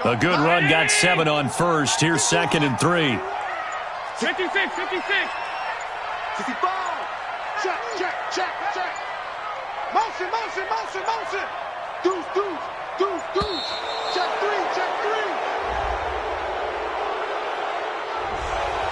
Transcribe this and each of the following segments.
A good run, got 7 on first. Here's 2nd and 3. 56, 56. 55. Check, check, check, check. Motion, motion, motion, motion. Deuce, deuce, deuce, deuce. Check 3, check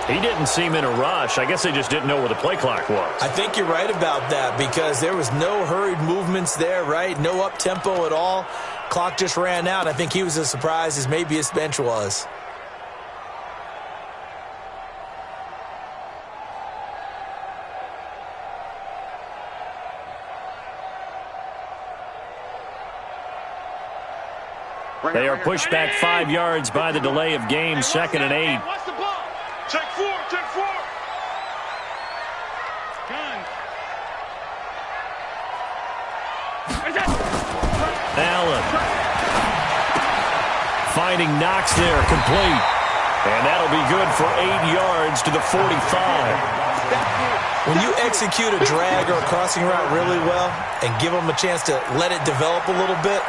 3. He didn't seem in a rush. I guess they just didn't know where the play clock was. I think you're right about that because there was no hurried movements there, right? No up-tempo at all. Clock just ran out. I think he was as surprised as maybe his bench was. They are pushed back 5 yards by the delay of game, 2nd and 8. Watch the ball. Check 4, check 4. Guns. Allen. Finding Knox there, complete. And that'll be good for 8 yards to the 45. When you execute a drag or a crossing route really well and give them a chance to let it develop a little bit,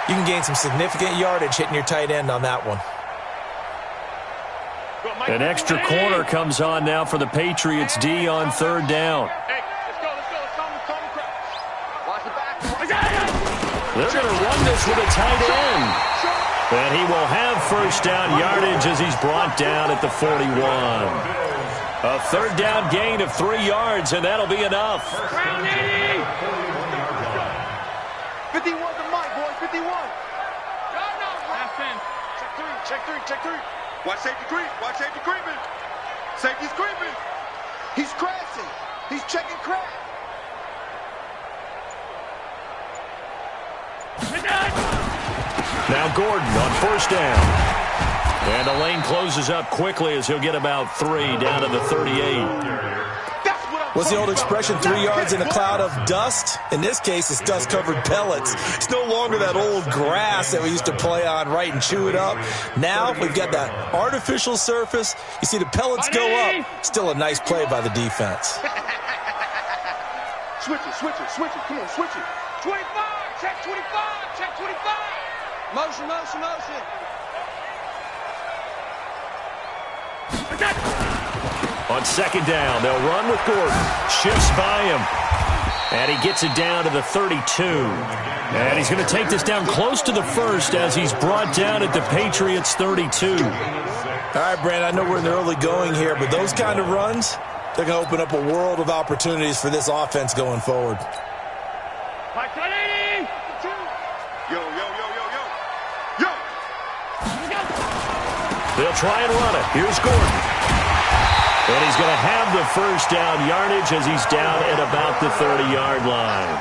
you can gain some significant yardage hitting your tight end on that one. An extra corner comes on now for the Patriots D on 3rd down. Hey, let's go, let's go. Let's calm the crowd. Watch the back. They're going to run this with a tight end. And he will have first down yardage as he's brought down at the 41. A 3rd down gain of 3 yards, and that'll be enough. 51 to Mike, boys, 51. Half in. Check 3, check 3, check 3. Watch safety creep, watch safety creeping. Safety's creeping. He's crashing. He's checking crack. Now Gordon on 1st down. And the lane closes up quickly as he'll get about 3 down to the 38. What's the old expression, 3 yards in a cloud of dust? In this case, it's dust-covered pellets. It's no longer that old grass that we used to play on, right, and chew it up. Now we've got that artificial surface. You see the pellets go up. Still a nice play by the defense. Switch it, switch it, switch it. Come on, switch it. 25, check 25, check 25. Motion, motion, motion. On 2nd down, they'll run with Gordon. Shifts by him. And he gets it down to the 32. And he's going to take this down close to the 1st as he's brought down at the Patriots' 32. All right, Brandon, I know we're in the early going here, but those kind of runs, they're going to open up a world of opportunities for this offense going forward. Mike 80. Yo, yo, yo, yo, yo. Yo. They'll try and run it. Here's Gordon. And he's going to have the first down yardage as he's down at about the 30-yard line.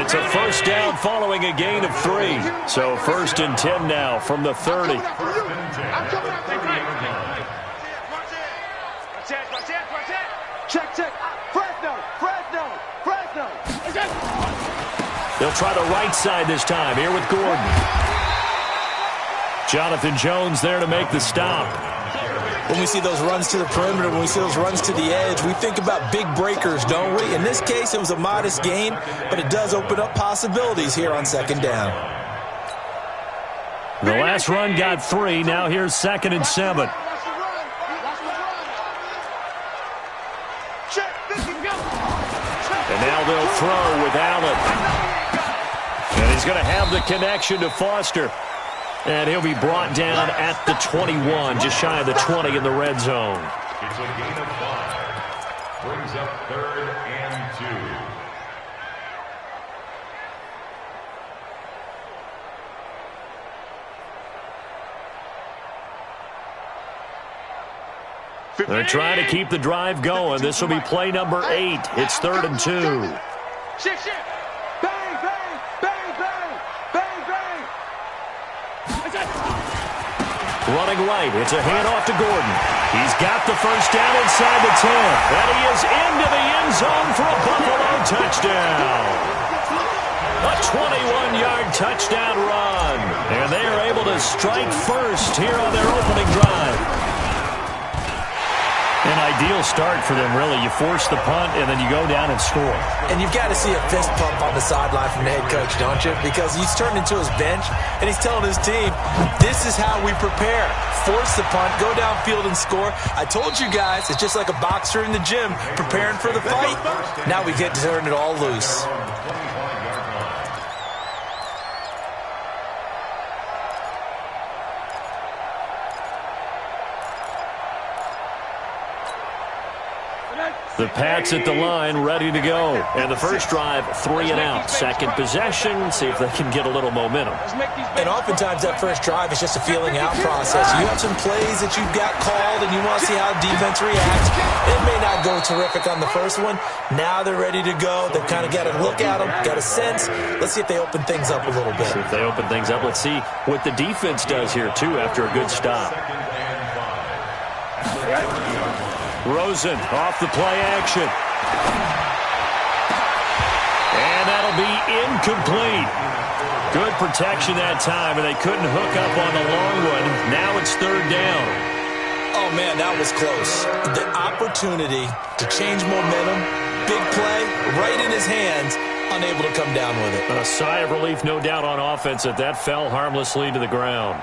It's a first down following a gain of 3. So 1st and 10 now from the 30. Check, check. Fresno, Fresno, Fresno. They'll try the right side this time. Here with Gordon. Jonathan Jones there to make the stop. When we see those runs to the perimeter, when we see those runs to the edge, we think about big breakers, don't we? In this case, it was a modest gain, but it does open up possibilities here on 2nd down. The last run got 3. Now here's 2nd and 7. And now they'll throw with Allen. And he's going to have the connection to Foster. And he'll be brought down at the 21, just shy of the 20 in the red zone. It's a gain of 5. Brings up 3rd and 2. They're trying to keep the drive going. This will be play number 8. It's 3rd and 2. Shit, shit. Bang, bang, bang, bang, bang, bang. Running right. It's a handoff to Gordon. He's got the first down inside the 10. And he is into the end zone for a Buffalo touchdown. A 21-yard touchdown run. And they are able to strike first here on their opening drive. An ideal start for them, really. You force the punt, and then you go down and score. And you've got to see a fist pump on the sideline from the head coach, don't you? Because he's turned into his bench, and he's telling his team, this is how we prepare. Force the punt, go downfield and score. I told you guys, it's just like a boxer in the gym preparing for the fight. Now we get to turn it all loose. The Pats at the line, ready to go. And the first drive, 3 and out. Second possession, see if they can get a little momentum. And oftentimes that first drive is just a feeling out process. You have some plays that you've got called, and you want to see how defense reacts. It may not go terrific on the first one. Now they're ready to go. They've kind of got to look at them, got a sense. Let's see if they open things up a little bit. See if they open things up. Let's see what the defense does here, too, after a good stop. Rosen off the play action. And that'll be incomplete. Good protection that time, and they couldn't hook up on the long one. Now it's third down. Oh, man, that was close. The opportunity to change momentum, big play, right in his hands, unable to come down with it. A sigh of relief, no doubt, on offense that fell harmlessly to the ground.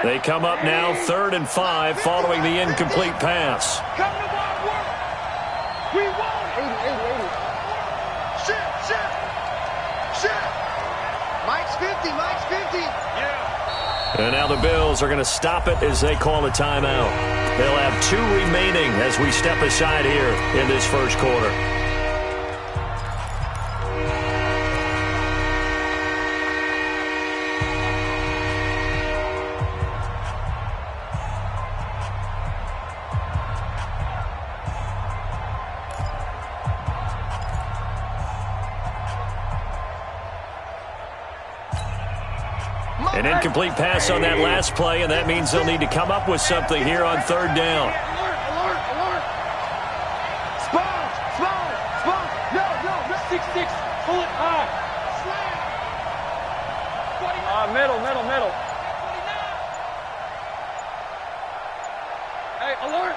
They come up now, 3rd and 5, following the incomplete pass. Come to one work. We won. 80. Shit. Mike's 50. Yeah. And now the Bills are going to stop it as they call a timeout. They'll have 2 remaining as we step aside here in this first quarter. An incomplete pass on that last play, and that means they'll need to come up with something here on 3rd down. Alert. Sponge. No. 6-6. Pull it high. Slam. Middle. Hey, alert.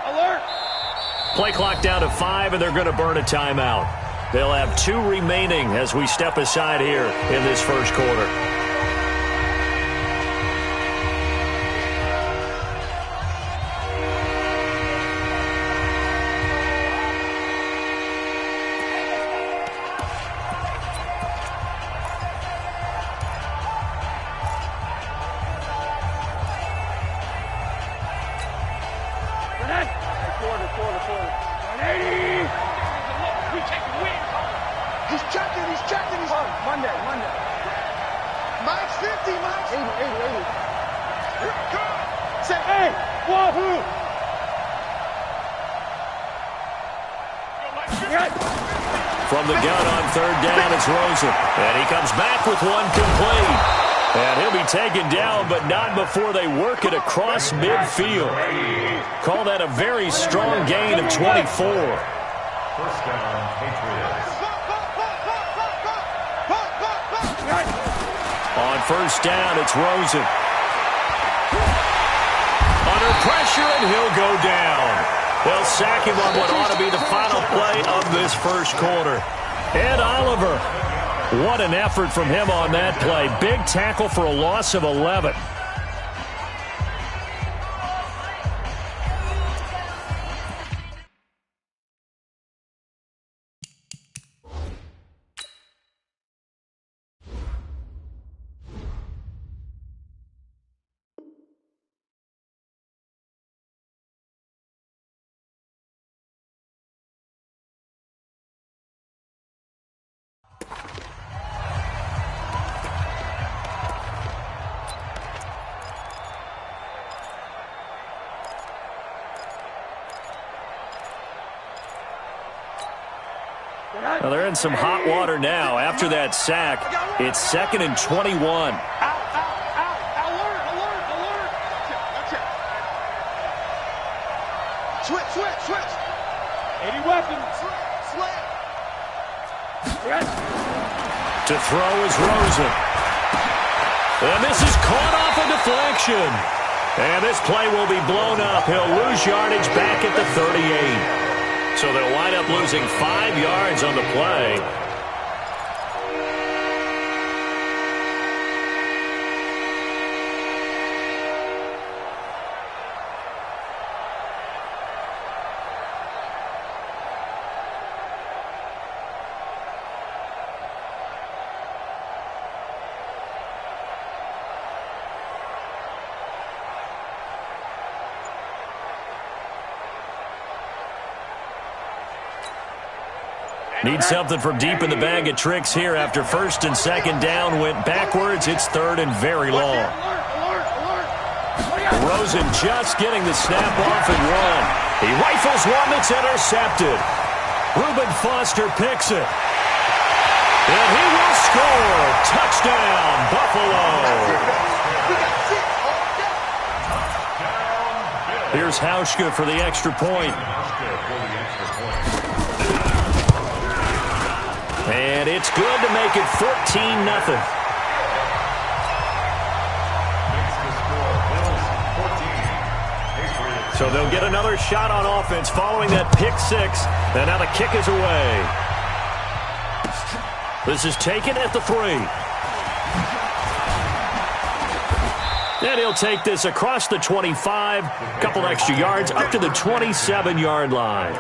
Play clock down to 5, and they're going to burn a timeout. They'll have 2 remaining as we step aside here in this first quarter. From the gun on 3rd down, it's Rosen. And he comes back with one complete. And he'll be taken down, but not before they work it across midfield. Call that a very strong gain of 24. First down, Patriots. On 1st down, it's Rosen. Under pressure, and he'll go down. They'll sack him on what ought to be the final play of this first quarter. Ed Oliver, what an effort from him on that play. Big tackle for a loss of 11. Well, they're in some hot water now. After that sack, it's 2nd and 21. Alert. 80 weapons. Slam. To throw is Rosen. And this is caught off a deflection. And this play will be blown up. He'll lose yardage back at the 38. So they'll wind up losing 5 yards on the play. Need something from deep in the bag of tricks here after first and second down went backwards. It's third and very long. Rosen just getting the snap off and one. He rifles one that's intercepted. Reuben Foster picks it. And he will score. Touchdown, Buffalo. Here's Hauschka for the extra point. And it's good to make it 14-0. So they'll get another shot on offense following that pick six. And now the kick is away. This is taken at the 3. And he'll take this across the 25. Couple extra yards up to the 27-yard line.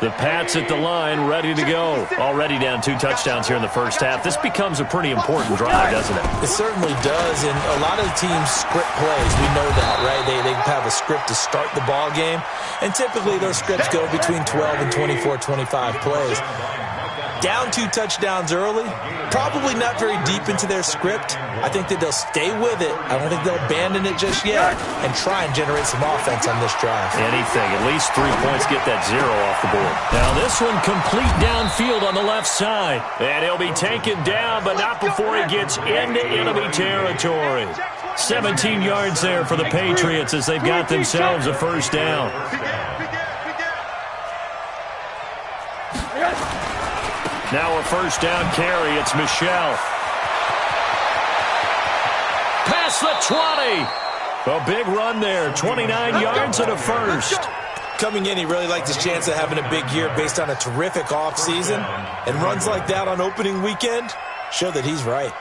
The Pats at the line, ready to go. Already down 2 touchdowns here in the first half. This becomes a pretty important drive, doesn't it? It certainly does, and a lot of the teams script plays. We know that, right? They have a script to start the ball game, and typically those scripts go between 12 and 24, 25 plays. Down 2 touchdowns early, probably not very deep into their script. I think that they'll stay with it. I don't think they'll abandon it just yet and try and generate some offense on this drive. Anything, at least 3 points, get that 0 off the board. Now this one complete downfield on the left side. And he'll be taken down, but not before he gets into enemy territory. 17 yards there for the Patriots as they've got themselves a first down. Now a first down carry. It's Michel. Past the 20. A big run there. 29 yards and a first. Coming in, he really liked his chance of having a big year based on a terrific offseason. And runs like that on opening weekend show that he's right.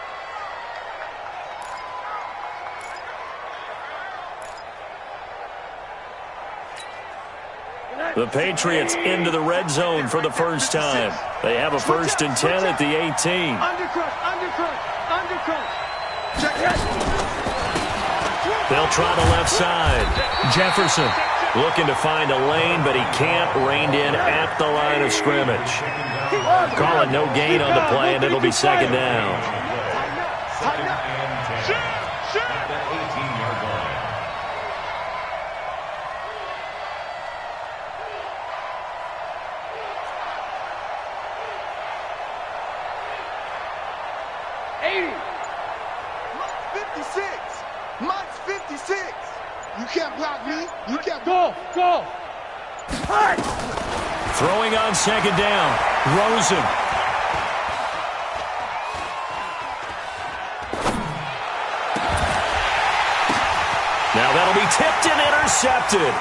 The Patriots into the red zone for the first time. They have a 1st and 10 at the 18. They'll try the left side. Jefferson looking to find a lane, but he can't. Reined in at the line of scrimmage. Calling no gain on the play, and it'll be second down. Mike's 56. You can't block me. You can't go. Hey! Throwing on second down. Rosen. Now that'll be tipped and intercepted.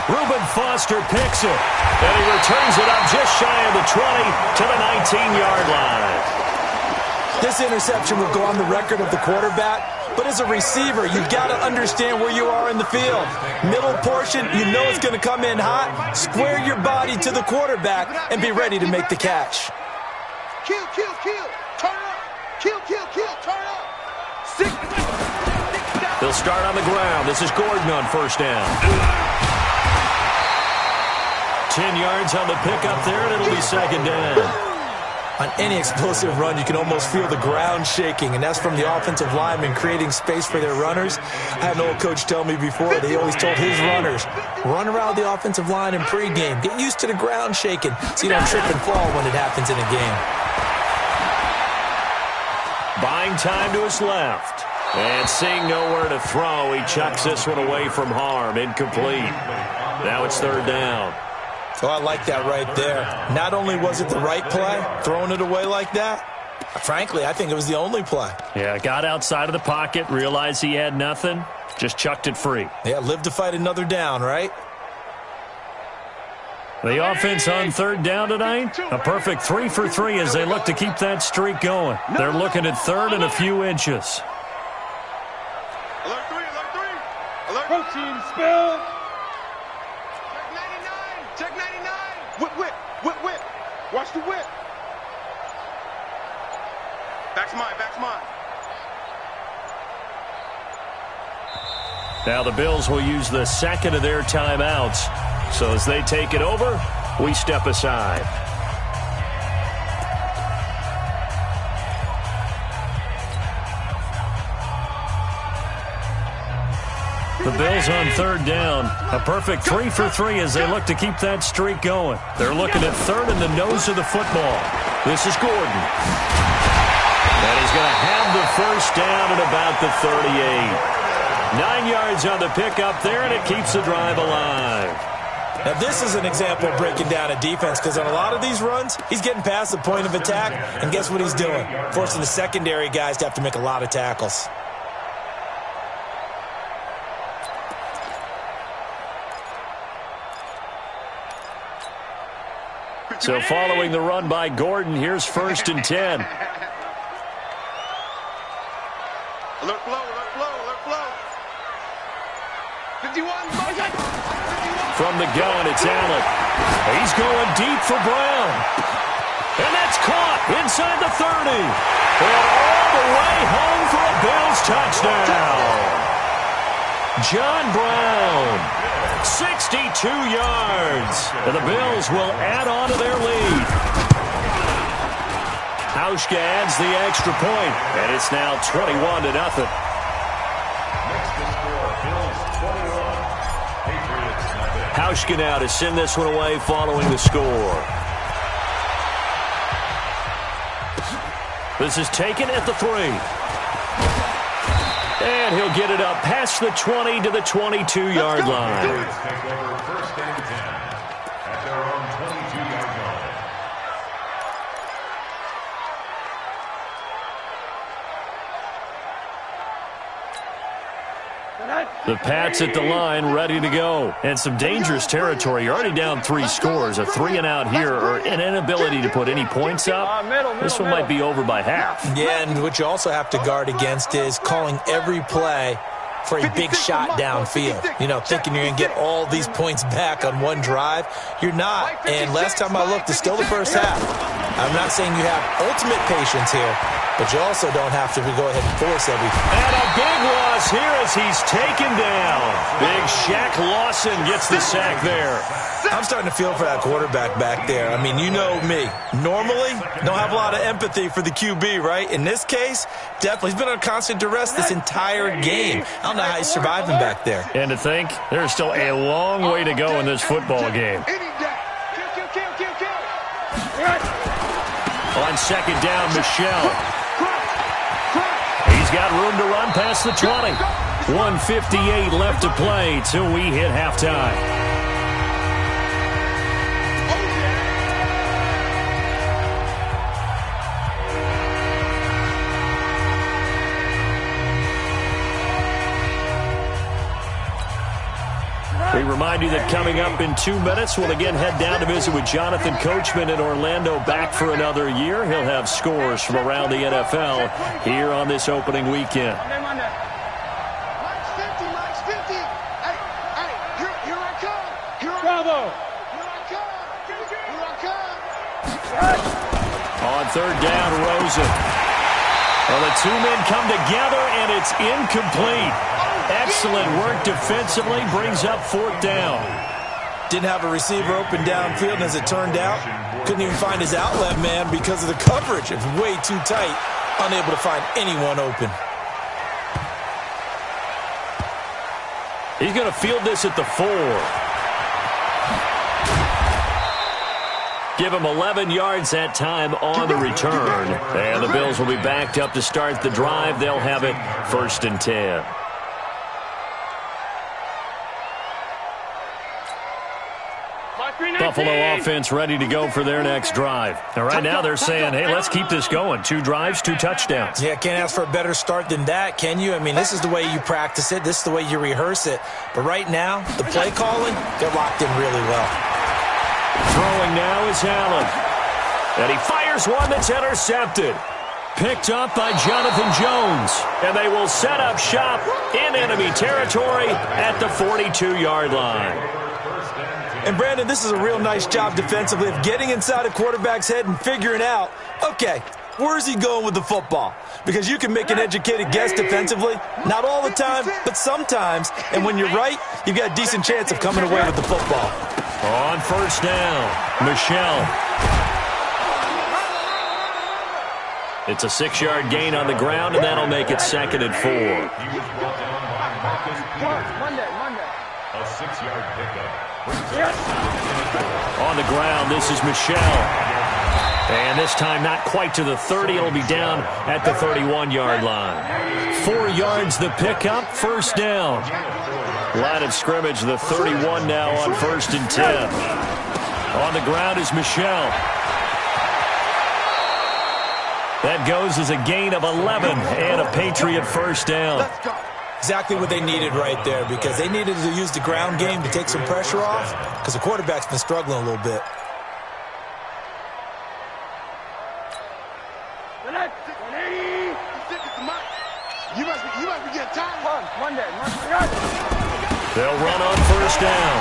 Reuben Foster picks it. And he returns it up just shy of the 20 to the 19-yard line. This interception will go on the record of the quarterback. But as a receiver, you've got to understand where you are in the field. Middle portion, you know it's going to come in hot. Square your body to the quarterback and be ready to make the catch. Kill. Turn up. Kill. Turn up. They'll start on the ground. This is Gordon on first down. 10 yards on the pickup there, and it'll be second down. On any explosive run, you can almost feel the ground shaking, and that's from the offensive linemen creating space for their runners. I had an old coach tell me before that he always told his runners, run around the offensive line in pregame. Get used to the ground shaking so you don't trip and fall when it happens in a game. Buying time to his left. And seeing nowhere to throw, he chucks this one away from harm. Incomplete. Now it's third down. So I like that right there. Not only was it the right play, throwing it away like that, Frankly, I think it was the only play. Yeah, got outside of the pocket, realized he had nothing, just chucked it free. Yeah, live to fight another down, right? The offense on third down tonight, a perfect 3 for 3 as they look to keep that streak going. They're looking at third and a few inches. Alert 3, alert 3. Alert. Protein spill. Check 99. Check 99. Whip, whip, whip, whip. Watch the whip. Back's mine, back's mine. Now the Bills will use the second of their timeouts. So as they take it over, we step aside. The Bills on third down. A perfect 3 for 3 as they look to keep that streak going. They're looking at third in the nose of the football. This is Gordon. And he's going to have the first down at about the 38. 9 yards on the pickup there, and it keeps the drive alive. Now, this is an example of breaking down a defense because on a lot of these runs, he's getting past the point of attack, and guess what he's doing? Forcing the secondary guys to have to make a lot of tackles. So following the run by Gordon, here's 1st and 10. Alert flow, alert flow, alert flow. 51. From the gun, it's Allen. He's going deep for Brown. And that's caught inside the 30. And all the way home for a Bills touchdown. John Brown, 62 yards. And the Bills will add on to their lead. Hauschka adds the extra point, and it's now 21-0. Hauschka now to send this one away following the score. This is taken at the 3. And he'll get it up past the 20 to the 22-yard line. Take over 1st and 10 at their own 22-yard line. The Pats at the line, ready to go. And some dangerous territory. You're already down 3 scores. A 3-and-out here, or an inability to put any points up. This one might be over by half. Yeah, and what you also have to guard against is calling every play for a big shot downfield. You know, thinking you're going to get all these points back on one drive. You're not. And last time I looked, it's still the first half. I'm not saying you have ultimate patience here, but you also don't have to go ahead and force everything. And a big loss here as he's taken down. Big Shaq Lawson gets the sack there. I'm starting to feel for that quarterback back there. I mean, you know me. Normally, don't have a lot of empathy for the QB, right? In this case, definitely. He's been under constant duress this entire game. I don't know how he's surviving back there. And to think, there's still a long way to go in this football game. On second down, Michelle. He's got room to run past the 20. 1:58 left to play till we hit halftime. We remind you that coming up in 2 minutes, we'll again head down to visit with Jonathan Coachman in Orlando, back for another year. He'll have scores from around the NFL here on this opening weekend. Mike's 50, Mike's 50. Hey, here I come. Bravo. Here I come. On third down, Rosen. Well, the 2 men come together, and it's incomplete. Excellent work defensively, brings up 4th down. Didn't have a receiver open downfield, and as it turned out, couldn't even find his outlet man because of the coverage. It's way too tight, unable to find anyone open. He's going to field this at the 4. Give him 11 yards that time on the return. And the Bills will be backed up to start the drive. They'll have it 1st and 10. Buffalo offense ready to go for their next drive. And right now they're saying, hey, let's keep this going. 2 drives, 2 touchdowns. Yeah, can't ask for a better start than that, can you? I mean, this is the way you practice it. This is the way you rehearse it. But right now, the play calling, they're locked in really well. Throwing now is Allen. And he fires one that's intercepted. Picked up by Jonathan Jones. And they will set up shop in enemy territory at the 42-yard line. And, Brandon, this is a real nice job defensively of getting inside a quarterback's head and figuring out, okay, where's he going with the football? Because you can make an educated guess defensively, not all the time, but sometimes. And when you're right, you've got a decent chance of coming away with the football. On first down, Michelle. It's a 6-yard gain on the ground, and that'll make it 2nd and 4. Monday. A 6-yard pickup. On the ground, this is Michelle. And this time not quite to the 30. It'll be down at the 31-yard line. 4 yards the pickup, first down. Line of scrimmage, the 31 now on 1st and 10. On the ground is Michelle. That goes as a gain of 11 and a Patriot first down. Exactly what they needed right there, because they needed to use the ground game to take some pressure off, because the quarterback's been struggling a little bit. You must be getting tired. Monday. They'll run on first down.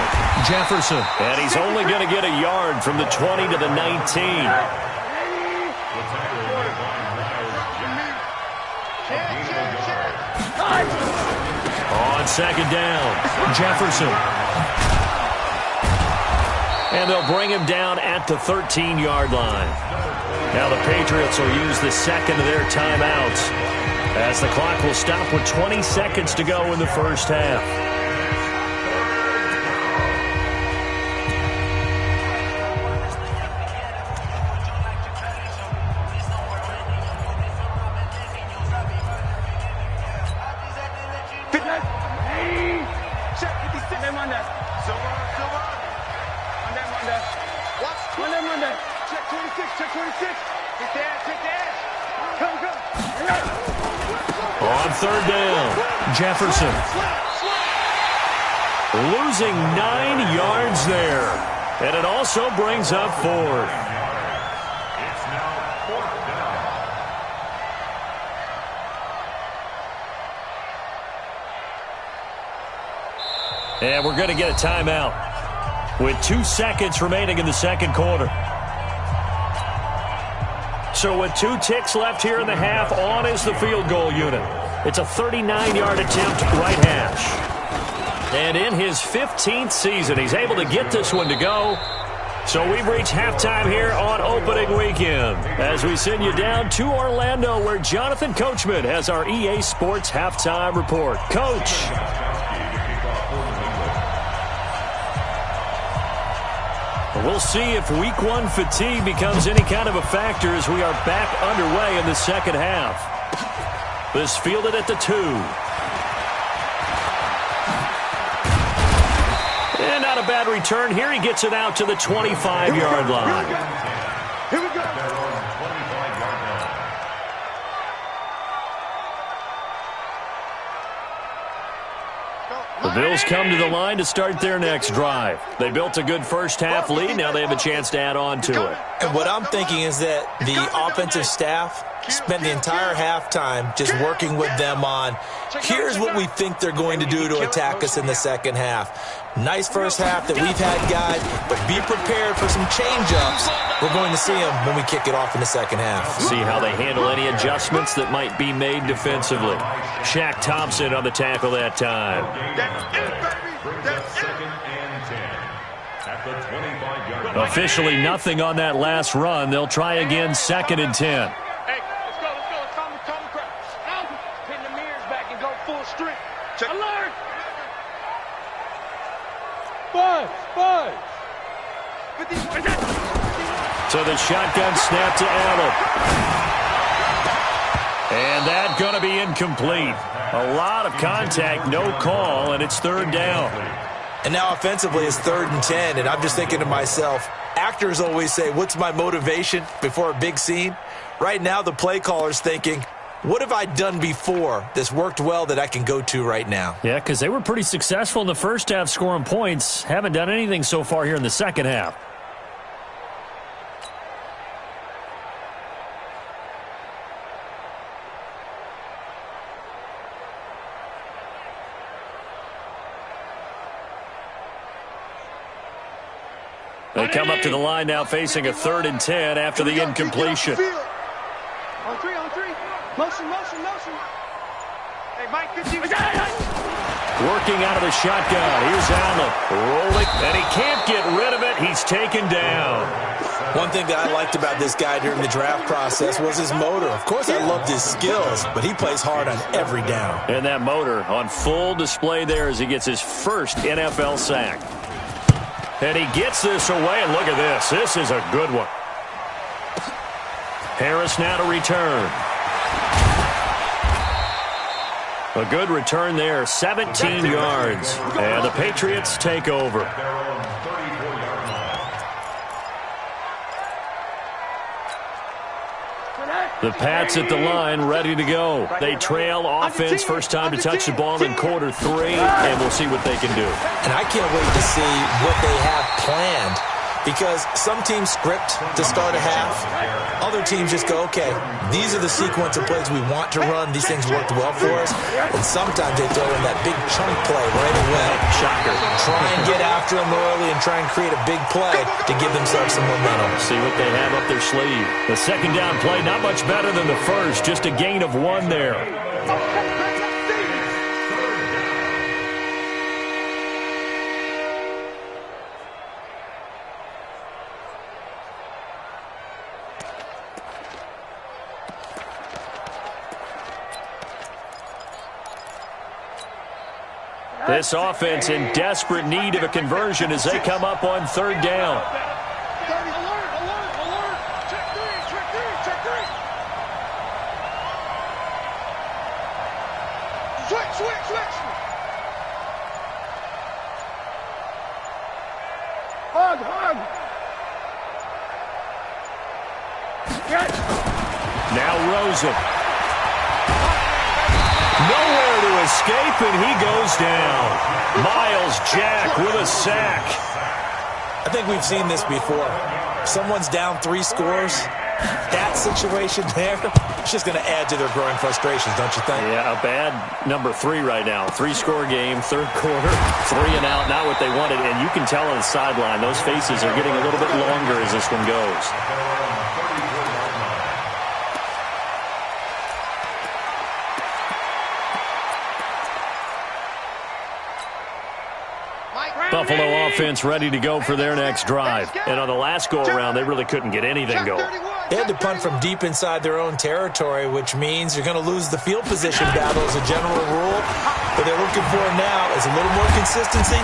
Jefferson. And he's only going to get a yard from the 20 to the 19. On second down, Jefferson. And they'll bring him down at the 13-yard line. Now the Patriots will use the second of their timeouts, as the clock will stop with 20 seconds to go in the first half. On third down, Jefferson. Losing 9 yards there. And it also brings up 4th. It's now 4th down. And we're going to get a timeout with 2 seconds remaining in the second quarter. So with 2 ticks left here in the half, on is the field goal unit. It's a 39-yard attempt right hash. And in his 15th season, he's able to get this one to go. So we've reached halftime here on opening weekend, as we send you down to Orlando, where Jonathan Coachman has our EA Sports halftime report. Coach. We'll see if week 1 fatigue becomes any kind of a factor as we are back underway in the second half. This fielded at the 2. And not a bad return here. He gets it out to the 25-yard line. Here we go. The Bills come to the line to start their next drive. They built a good first half lead. Now they have a chance to add on to it. And what I'm thinking is that the offensive staff spent the entire halftime just working with them on, here's what we think they're going to do to attack us in the second half. Nice first half that we've had, guys, but be prepared for some change-ups. We're going to see them when we kick it off in the second half. See how they handle any adjustments that might be made defensively. Shaq Thompson on the tackle that time. Officially nothing on that last run. They'll try again, 2nd and 10. Hey, let's go. Calm the crowd. Pin the mirrors back and go full strength. Alert! Five. So the shotgun snap to Allen. And that's going to be incomplete. A lot of contact, no call, and it's 3rd down. And now offensively it's 3rd and 10, and I'm just thinking to myself, actors always say, what's my motivation before a big scene? Right now the play caller's thinking, what have I done before that's worked well that I can go to right now? Yeah, because they were pretty successful in the first half scoring points. Haven't done anything so far here in the second half. They come up to the line now facing a 3rd and 10 after the incompletion. On three. Motion. Hey, Mike, 15. Working out of the shotgun. Here's Allen. Rolling, and he can't get rid of it. He's taken down. One thing that I liked about this guy during the draft process was his motor. Of course, I loved his skills, but he plays hard on every down. And that motor on full display there as he gets his first NFL sack. And he gets this away, and look at this. This is a good one. Harris now to return. A good return there, 17 yards. And the Patriots take over. The Pats at the line, ready to go. They trail offense, first time to touch the ball in quarter 3, and we'll see what they can do. And I can't wait to see what they have planned, because some teams script to start a half. Other teams just go, okay, these are the sequence of plays we want to run. These things worked well for us. And sometimes they throw in that big chunk play right away. Shocker. Try and get after them early and try and create a big play to give themselves some momentum. See what they have up their sleeve. The second down play, not much better than the first. Just a gain of 1 there. This offense in desperate need of a conversion as they come up on 3rd down. Alert. Check three. Switch. Hug. Yes. Now Rosen. Nowhere to escape, and he goes down. Miles Jack with a sack. I think we've seen this before. Someone's down 3 scores. That situation there, it's just going to add to their growing frustrations, don't you think? Yeah, a bad number 3 right now. 3-score game, 3rd quarter, 3 and out, not what they wanted. And you can tell on the sideline, those faces are getting a little bit longer as this one goes. Buffalo offense ready to go for their next drive. And on the last go-around, they really couldn't get anything going. They had to punt from deep inside their own territory, which means you're going to lose the field position battle as a general rule. What they're looking for now is a little more consistency,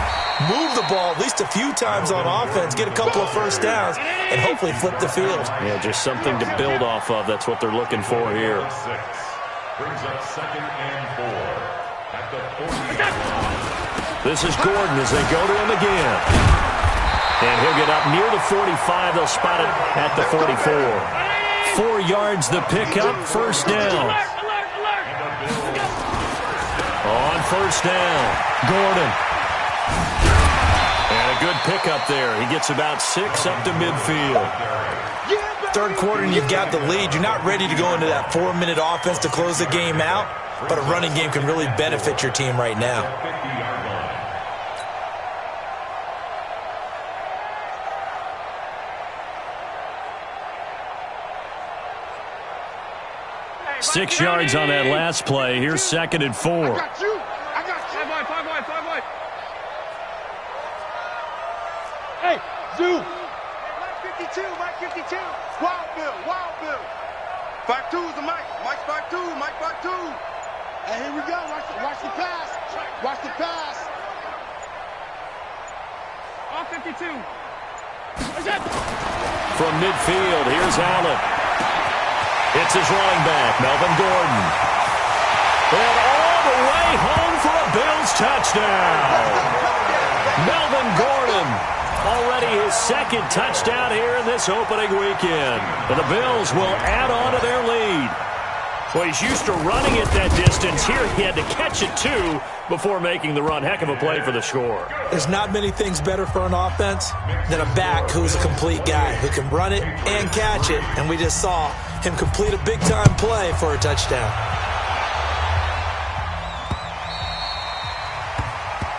move the ball at least a few times on offense, get a couple of first downs, and hopefully flip the field. Yeah, just something to build off of. That's what they're looking for here. Brings up 2nd and 4 at the 40. This is Gordon as they go to him again. And he'll get up near the 45. They'll spot it at the 44. 4 yards the pickup, first down. On first down, Gordon. And a good pickup there. He gets about 6 up to midfield. 3rd quarter and you've got the lead. You're not ready to go into that 4-minute offense to close the game out, but a running game can really benefit your team right now. 50-yard line. 6 yards on that last play. Here's 2nd and 4. I got you. Five wide. Hey, Zoo. Mike 52. Wild Bill. 5-2 is the Mike. Mike's 5-2. Mike 5-2. Hey, here we go. Watch the pass. All 52. From midfield, here's Allen. It's his running back, Melvin Gordon. And all the way home for a Bills touchdown. Already his second touchdown here in this opening weekend. And the Bills will add on to their lead. Well, he's used to running it that distance. Here he had to catch it, too, before making the run. Heck of a play for the score. There's not many things better for an offense than a back who's a complete guy, who can run it and catch it. And we just saw him complete a big-time play for a touchdown.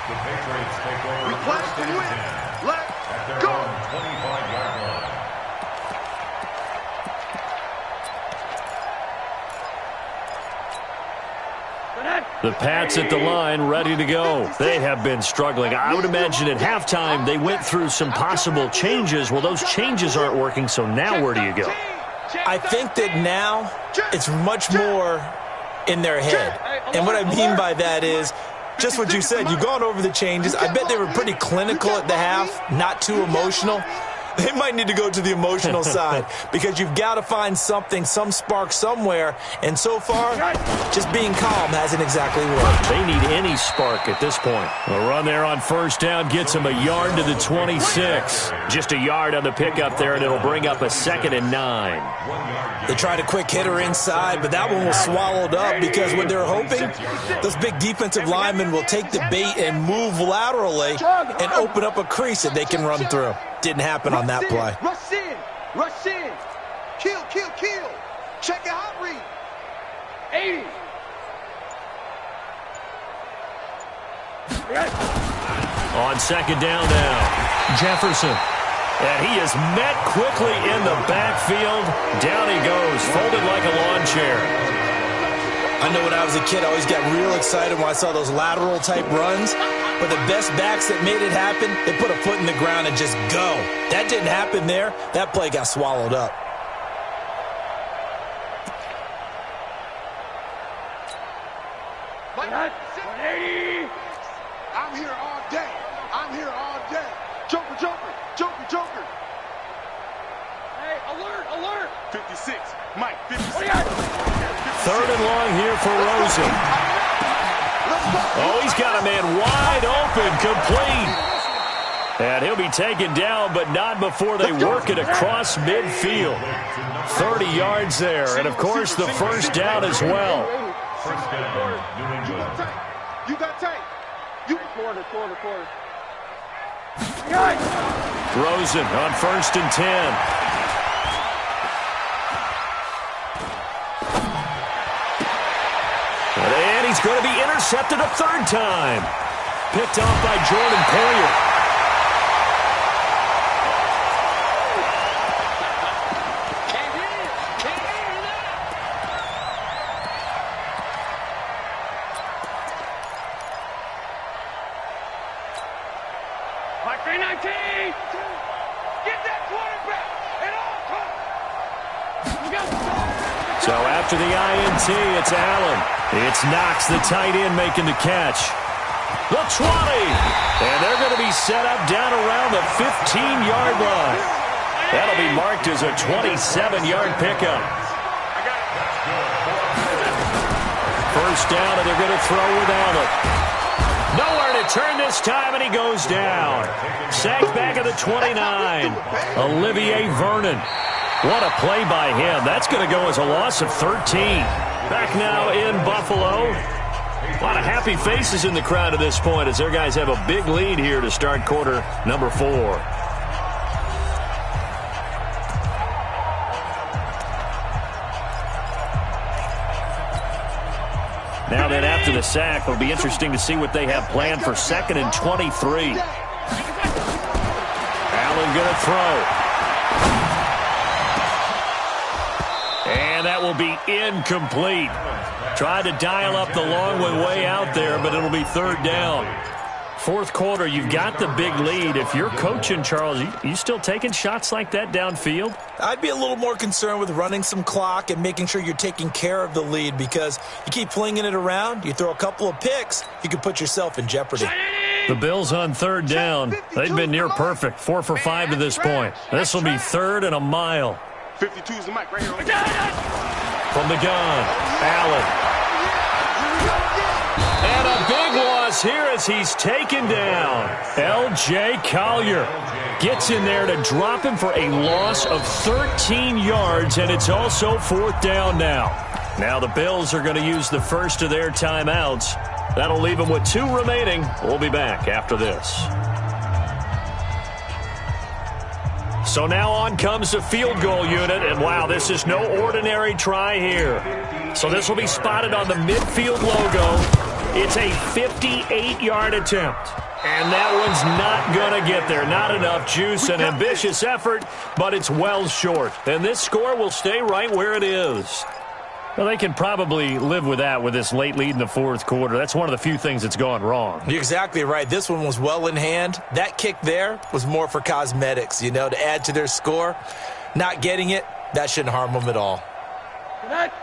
The Patriots take over. Request to win. Let's at their go. own 25-yard line. The Pats at the line, ready to go. They have been struggling. I would imagine at halftime they went through some possible changes. Well, those changes aren't working, so now where do you go? I think that now it's much more in their head. And what I mean by that is just what you said. You've gone over the changes. I bet they were pretty clinical at the half, not too emotional. They might need to go to the emotional side because you've got to find something, some spark somewhere. And so far, just being calm hasn't exactly worked. They need any spark at this point. A run there on first down gets him a yard to the 26. Just a yard on the pickup there, and it'll bring up a 2nd and 9. They tried a quick hitter inside, but that one was swallowed up because what they're hoping, those big defensive linemen will take the bait and move laterally and open up a crease that they can run through. Didn't happen on that play. Rush in. Rush in. Kill, kill, kill. Check your hot read. 80. On second down now, Jefferson. And he is met quickly in the backfield. Down he goes, folded like a lawn chair. I know when I was a kid, I always got real excited when I saw those lateral-type runs. But the best backs that made it happen, they put a foot in the ground and just go. That didn't happen there. That play got swallowed up. I'm here all day. I'm here all day. Joker, Joker, Joker, Joker. Hey, alert, alert. 56, Mike, 56. 3rd and long here for Rosen. Oh, he's got a man wide open, complete. And he'll be taken down, but not before they work it across midfield. 30 yards there, and of course the first down as well. First down, New England. You got tape. You quarter. Rosen on 1st and 10. And he's going to be intercepted a 3rd time. Picked off by Jordan Poyer. So after the INT, it's Allen. It's Knox, the tight end, making the catch. The 20. And they're going to be set up down around the 15-yard line. That'll be marked as a 27-yard pickup. First down, and they're going to throw without it. Nowhere to turn this time, and he goes down. Sacked back at the 29. Olivier Vernon. What a play by him. That's going to go as a loss of 13. Back now in Buffalo. A lot of happy faces in the crowd at this point as their guys have a big lead here to start quarter number 4. Now then, after the sack, it'll be interesting to see what they have planned for 2nd and 23. Allen going to throw. And that will be incomplete. Tried to dial up the long one way out there, but it'll be 3rd down. 4th quarter, you've got the big lead. If you're coaching, Charles, you still taking shots like that downfield? I'd be a little more concerned with running some clock and making sure you're taking care of the lead because you keep flinging it around, you throw a couple of picks, you can put yourself in jeopardy. The Bills on 3rd down. They've been near perfect, 4 for 5 to this point. This will be 3rd and a mile. 52 is the mic right here. From the gun, Allen. And a big loss here as he's taken down. L.J. Collier Gets in there to drop him for a loss of 13 yards, and it's also 4th down now. Now the Bills are going to use the first of their timeouts. That'll leave them with 2 remaining. We'll be back after this. So now on comes the field goal unit, and wow, this is no ordinary try here. So this will be spotted on the midfield logo. It's a 58-yard attempt. And that one's not going to get there. Not enough juice, an ambitious effort, but it's well short. And this score will stay right where it is. Well, they can probably live with that with this late lead in the 4th quarter. That's one of the few things that's gone wrong. You're exactly right. This one was well in hand. That kick there was more for cosmetics, to add to their score. Not getting it, that shouldn't harm them at all.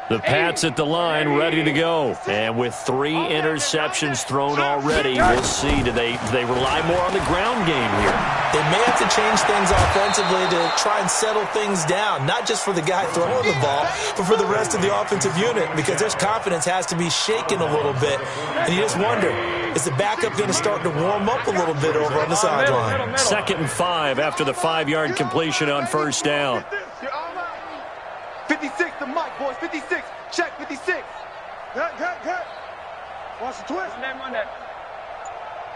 The Pats at the line, ready to go. And with 3 interceptions thrown already, we'll see. Do they rely more on the ground game here? They may have to change things offensively to try and settle things down, not just for the guy throwing the ball, but for the rest of the offensive unit, because their confidence has to be shaken a little bit. And you just wonder, is the backup going to start to warm up a little bit over on the sideline? 2nd and 5 after the 5-yard completion on 1st down. 56 to Mike, boys. 56. Check 56. Good. Watch the twist.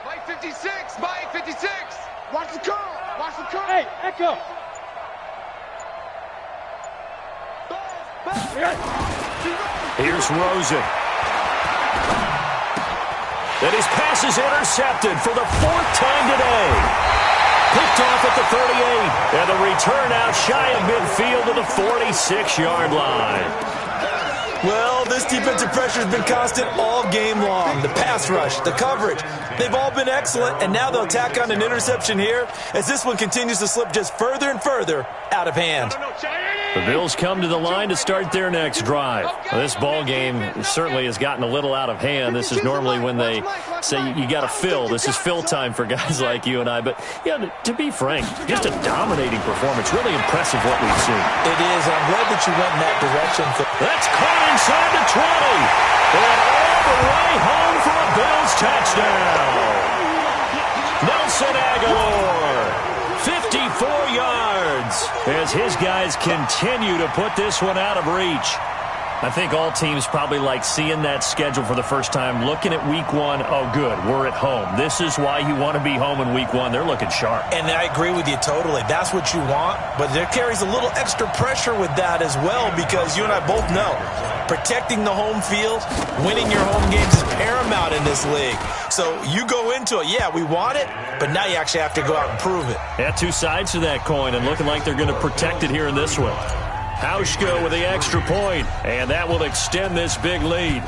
Mike 56. Mike 56. Watch the curl. Watch the curl. Hey, Echo. Here's Rosen. And his pass is intercepted for the 4th time today. Picked off at the 38, and the return out shy of midfield to the 46-yard line. Well, this defensive pressure has been constant all game long. The pass rush, the coverage, they've all been excellent, and now they'll tack on an interception here as this one continues to slip just further and further out of hand. The Bills come to the line to start their next drive. Well, this ball game certainly has gotten a little out of hand. This is normally when they say you got to fill. This is fill time for guys like you and I. But, to be frank, just a dominating performance. Really impressive what we've seen. It is. I'm glad that you went in that direction. That's caught inside the 20. And all the way home for a Bills touchdown. Nelson Aguilar. 54 yards as his guys continue to put this one out of reach. I think all teams probably like seeing that schedule for the first time, looking at week 1. Oh, good, we're at home. This is why you want to be home in week 1. They're looking sharp. And I agree with you totally. That's what you want, but there carries a little extra pressure with that as well, because you and I both know protecting the home field, winning your home games is paramount in this league. So you go into it, yeah, we want it, but now you actually have to go out and prove it. Yeah, 2 sides to that coin, and looking like they're going to protect it here in this one. Hauschka with the extra point, and that will extend this big lead.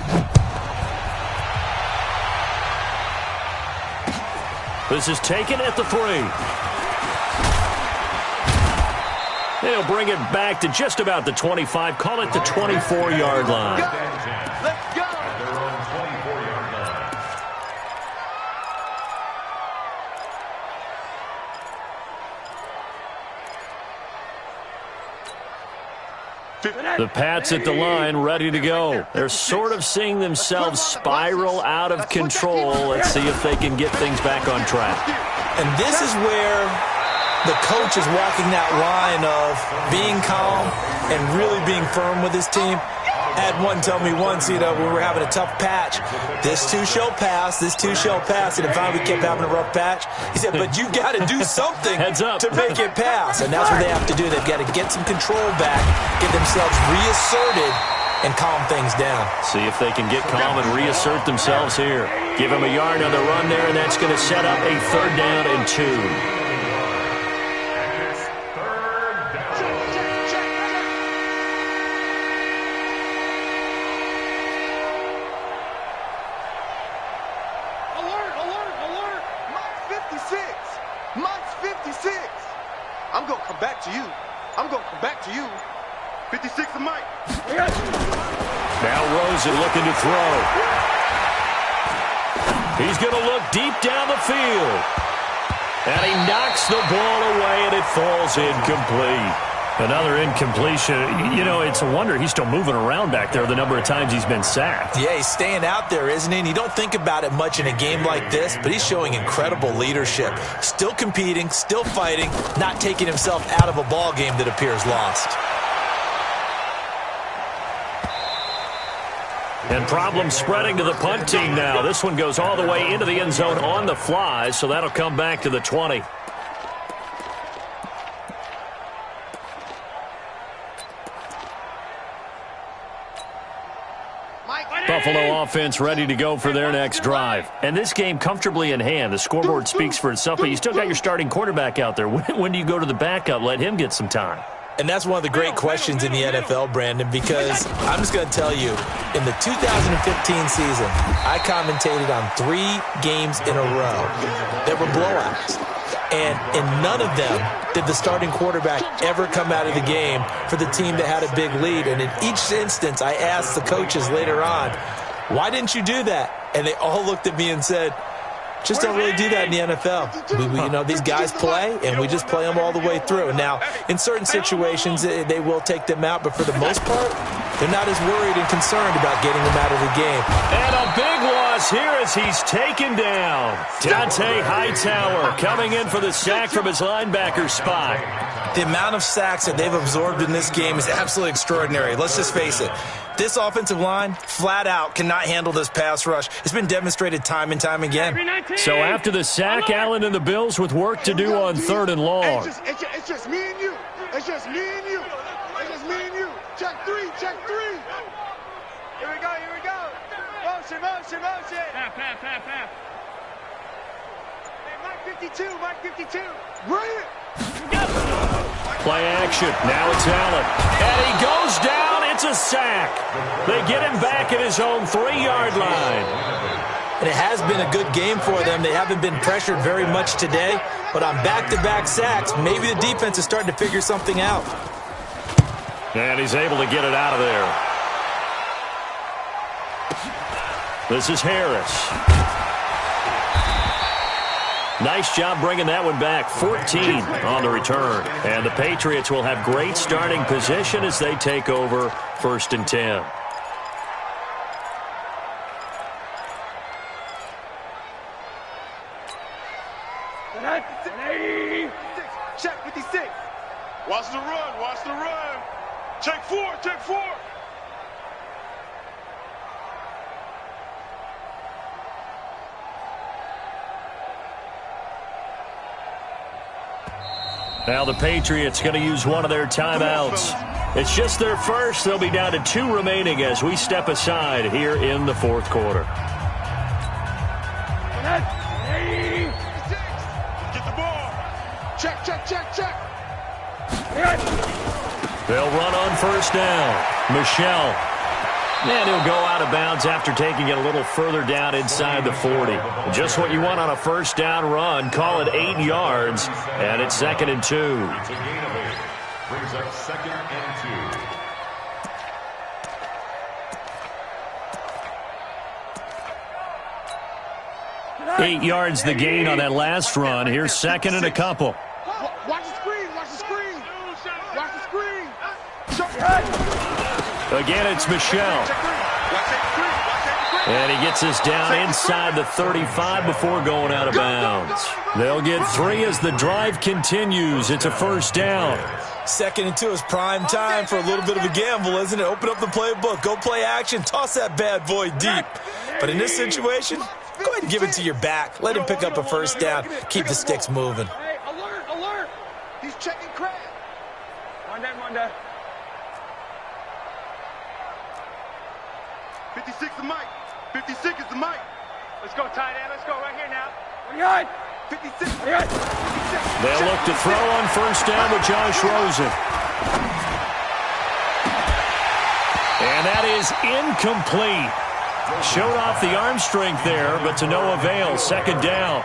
This is taken at the 3. They'll bring it back to just about the 25, call it the 24-yard line. Let's go. They're on 24-yard line. The Pats at the line, ready to go. They're sort of seeing themselves spiral out of control. Let's see if they can get things back on track. And this is where the coach is walking that line of being calm and really being firm with his team. I had one tell me once, we were having a tough patch. This too shall pass, this too shall pass. And finally we kept having a rough patch. He said, but you've got to do something Heads up. to make it pass. And that's what they have to do. They've got to get some control back, get themselves reasserted, and calm things down. See if they can get calm and reassert themselves here. Give them a yard on the run there, and that's going to set up a 3rd down and 2. I'm going to come back to you. I'm going to come back to you. 56 to Mike. Now Rosen looking to throw. He's going to look deep down the field. And he knocks the ball away, and it falls incomplete. Another incompletion. You know, it's a wonder he's still moving around back there the number of times he's been sacked. Yeah, he's staying out there, isn't he? And you don't think about it much in a game like this, but he's showing incredible leadership. Still competing, still fighting, not taking himself out of a ball game that appears lost. And problems spreading to the punt team now. This one goes all the way into the end zone on the fly, so that'll come back to the 20. Buffalo offense ready to go for their next drive. And this game comfortably in hand. The scoreboard speaks for itself, but you still got your starting quarterback out there. When do you go to the backup? Let him get some time. And that's one of the great questions in the NFL, Brandon, because I'm just going to tell you, in the 2015 season, I commentated on 3 games in a row that were blowouts. And in none of them did the starting quarterback ever come out of the game for the team that had a big lead. And in each instance, I asked the coaches later on, why didn't you do that? And they all looked at me and said, just don't really do that in the NFL. You know, these guys play, and we just play them all the way through. Now, in certain situations, they will take them out, but for the most part, they're not as worried and concerned about getting them out of the game. And a big loss here as he's taken down. Dante Hightower coming in for the sack from his linebacker spot. The amount of sacks that they've absorbed in this game is absolutely extraordinary. Let's just face it. This offensive line, flat out, cannot handle this pass rush. It's been demonstrated time and time again. So after the sack, Allen and the Bills with work to do on 3rd and long. It's just me and you. It's just me and you. It's just me and you. Check 3. Check 3. Here we go. Here we go. Motion. Pass. Hey, Mike 52. Mike 52. Bring it. Play action. Now it's Allen. And he goes down. It's a sack. They get him back at his own 3-yard line. And it has been a good game for them. They haven't been pressured very much today, but on back-to-back sacks, maybe the defense is starting to figure something out. And he's able to get it out of there. This is Harris. Nice job bringing that one back. 14 on the return. And the Patriots will have great starting position as they take over 1st and 10. Check 56. Watch the run. Check 4. Now the Patriots going to use one of their timeouts. It's just their first. They'll be down to 2 remaining as we step aside here in the 4th quarter. Get the ball. Check. They'll run on 1st down. Michelle. And he'll go out of bounds after taking it a little further down inside the 40. Just what you want on a 1st down run. Call it 8 yards, and it's 2nd and 2. Brings up 2nd and 2. 8 yards the gain on that last run. Here's 2nd and a couple. Watch the screen. Again, it's Michelle. And he gets us down inside the 35 before going out of bounds. They'll get 3 as the drive continues. It's a 1st down. 2nd and 2 is prime time for a little bit of a gamble, isn't it? Open up the playbook. Go play action. Toss that bad boy deep. But in this situation, go ahead and give it to your back. Let him pick up a 1st down. Keep the sticks moving. Hey, alert. He's checking crab. One day. 56 is Mike. 56 is the Mike. Let's go, tight end. Let's go right here now. 49. 56. 56. They'll look to throw on 1st down with Josh Rosen. And that is incomplete. Showed off the arm strength there, but to no avail. 2nd down.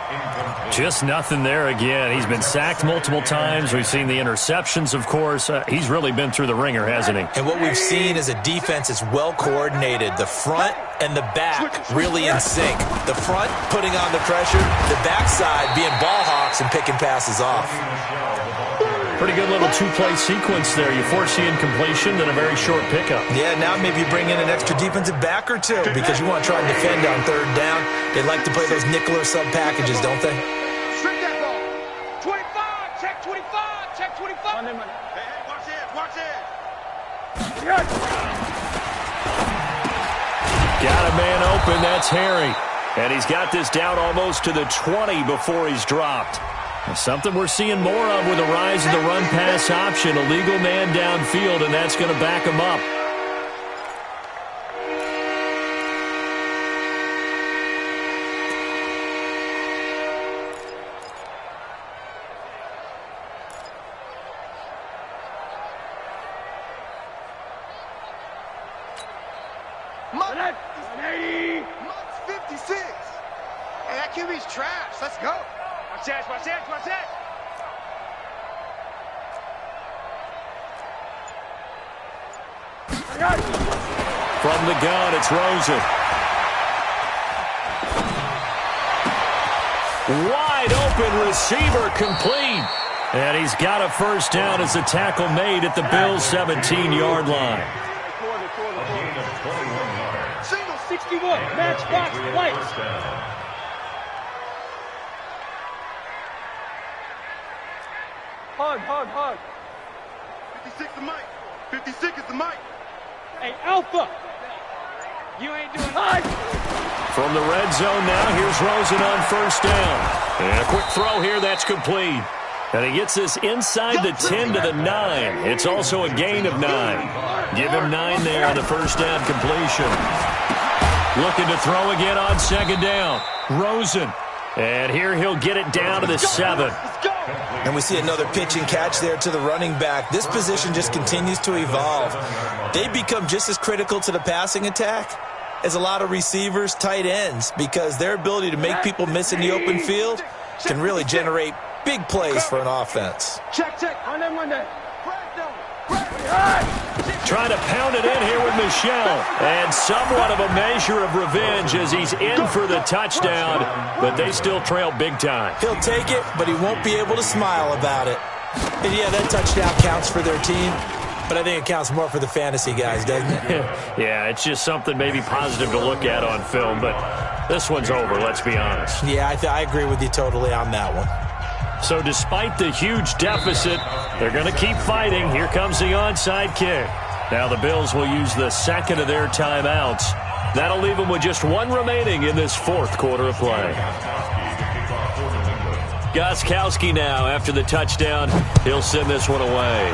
Just nothing there again. He's been sacked multiple times. We've seen the interceptions, of course. He's really been through the ringer, hasn't he? And what we've seen is a defense that's well coordinated. The front and the back really in sync. The front putting on the pressure, the backside being ball hawks and picking passes off. Pretty good little two-play sequence there. You force the incompletion, then a very short pickup. Yeah, now maybe you bring in an extra defensive back or two because you want to try and defend on third down. They like to play those nickel or sub packages, don't they? Strip that ball. 25, check 25, check 25. Hey, watch this, watch this. Got a man open. That's Harry. And he's got this down almost to the 20 before he's dropped. Something we're seeing more of with the rise of the run-pass option. A legal man downfield, and that's going to back him up. Mutt's 56. Hey, that QB's trash. Let's go. Watch that, watch that, watch that. From the gun, it's Rosen. Wide open receiver complete. And he's got a first down as the tackle made at the Bills' 17-yard line. A gain of 21 yards. Single 61, matchbox play. First down. Hug. 56 the mic. 56 is the mic. Hey, Alpha. You ain't doing hug. From the red zone now, here's Rosen on first down. And a quick throw here, that's complete. And he gets this inside the 10 to the 9. It's also a gain of 9. Give him 9 there on the first down completion. Looking to throw again on second down. Rosen. And here he'll get it down to the 7. And we see another pitch and catch there to the running back. This position just continues to evolve. They become just as critical to the passing attack as a lot of receivers, tight ends, because their ability to make people miss in the open field can really generate big plays for an offense. Check. On them. Trying to pound it in here with Michelle. And somewhat of a measure of revenge as he's in for the touchdown, but they still trail big time. He'll take it, but he won't be able to smile about it. And yeah, that touchdown counts for their team, but I think it counts more for the fantasy guys, doesn't it? Yeah, it's just something maybe positive to look at on film, but this one's over, let's be honest. Yeah, I agree with you totally on that one. So despite the huge deficit, they're going to keep fighting. Here comes the onside kick. Now the Bills will use the second of their timeouts. That'll leave them with just one remaining in this fourth quarter of play. Gostkowski now after the touchdown. He'll send this one away.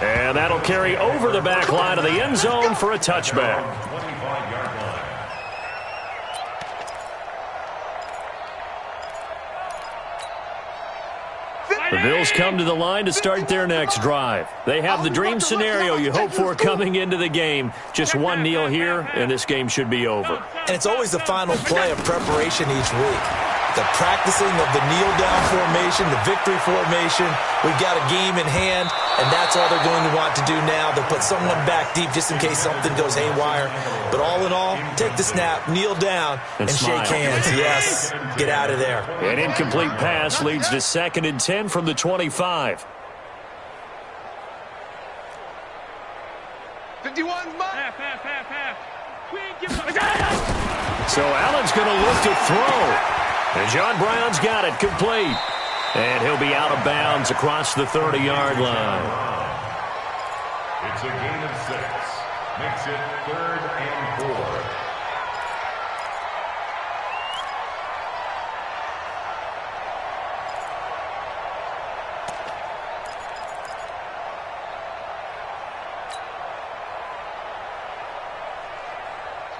And that'll carry over the back line of the end zone for a touchback. 25-yard line. The Bills come to the line to start their next drive. They have the dream scenario you hope for coming into the game. Just one kneel here, and this game should be over. And it's always the final play of preparation each week. The practicing of the kneel-down formation, the victory formation. We've got a game in hand, and that's all they're going to want to do now. They'll put someone back deep just in case something goes haywire. But all in all, take the snap, kneel down, and shake hands. Yes, get out of there. An incomplete pass leads to 2nd and 10 from the 25. 51's mine. Half. We ain't giving up. So Allen's going to look to throw. And John Brown's got it complete. And he'll be out of bounds across the 30-yard line. It's a gain of 6. Makes it 3rd and 4.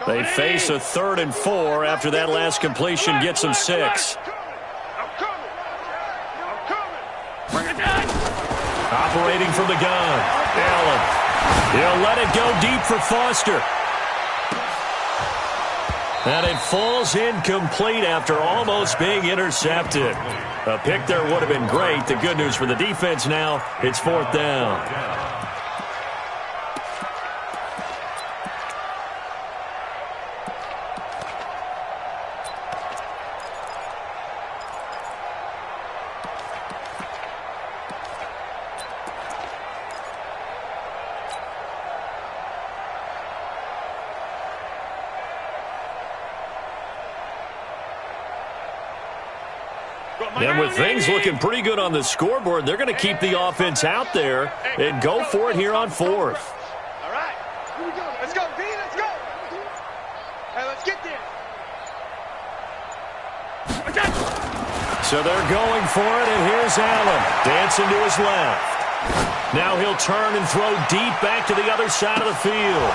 They face a 3rd and 4 after that last completion gets them 6. I'm coming. Bring it down. Operating from the gun. Allen. He'll let it go deep for Foster. And it falls incomplete after almost being intercepted. A pick there would have been great. The good news for the defense now, it's 4th down. And with things looking pretty good on the scoreboard, they're going to keep the offense out there and go for it here on fourth. All right. Here we go. Let's go, B. Let's go. Hey, let's get there. So they're going for it, and here's Allen dancing to his left. Now he'll turn and throw deep back to the other side of the field.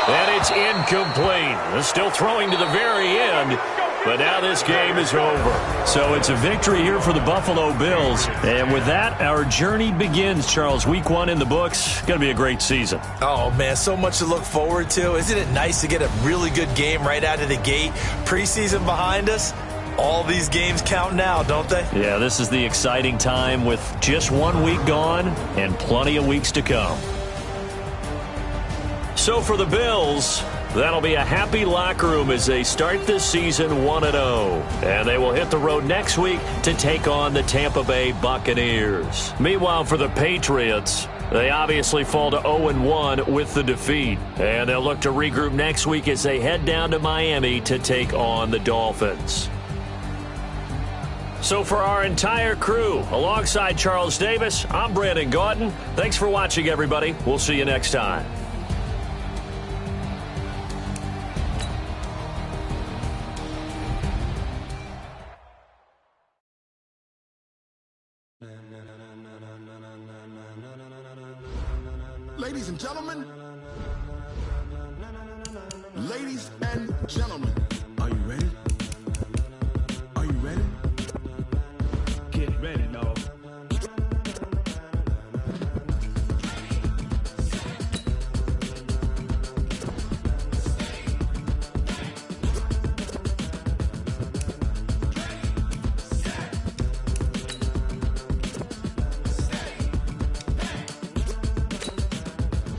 And it's incomplete. They're still throwing to the very end, but now this game is over. So it's a victory here for the Buffalo Bills. And with that, our journey begins, Charles. Week 1 in the books. Going to be a great season. Oh, man, so much to look forward to. Isn't it nice to get a really good game right out of the gate? Preseason behind us. All these games count now, don't they? Yeah, this is the exciting time with just 1 week gone and plenty of weeks to come. So for the Bills, that'll be a happy locker room as they start this season 1-0. And they will hit the road next week to take on the Tampa Bay Buccaneers. Meanwhile, for the Patriots, they obviously fall to 0-1 with the defeat. And they'll look to regroup next week as they head down to Miami to take on the Dolphins. So for our entire crew, alongside Charles Davis, I'm Brandon Gautin. Thanks for watching, everybody. We'll see you next time. Ladies and gentlemen, are you ready? Are you ready? Get ready, dog.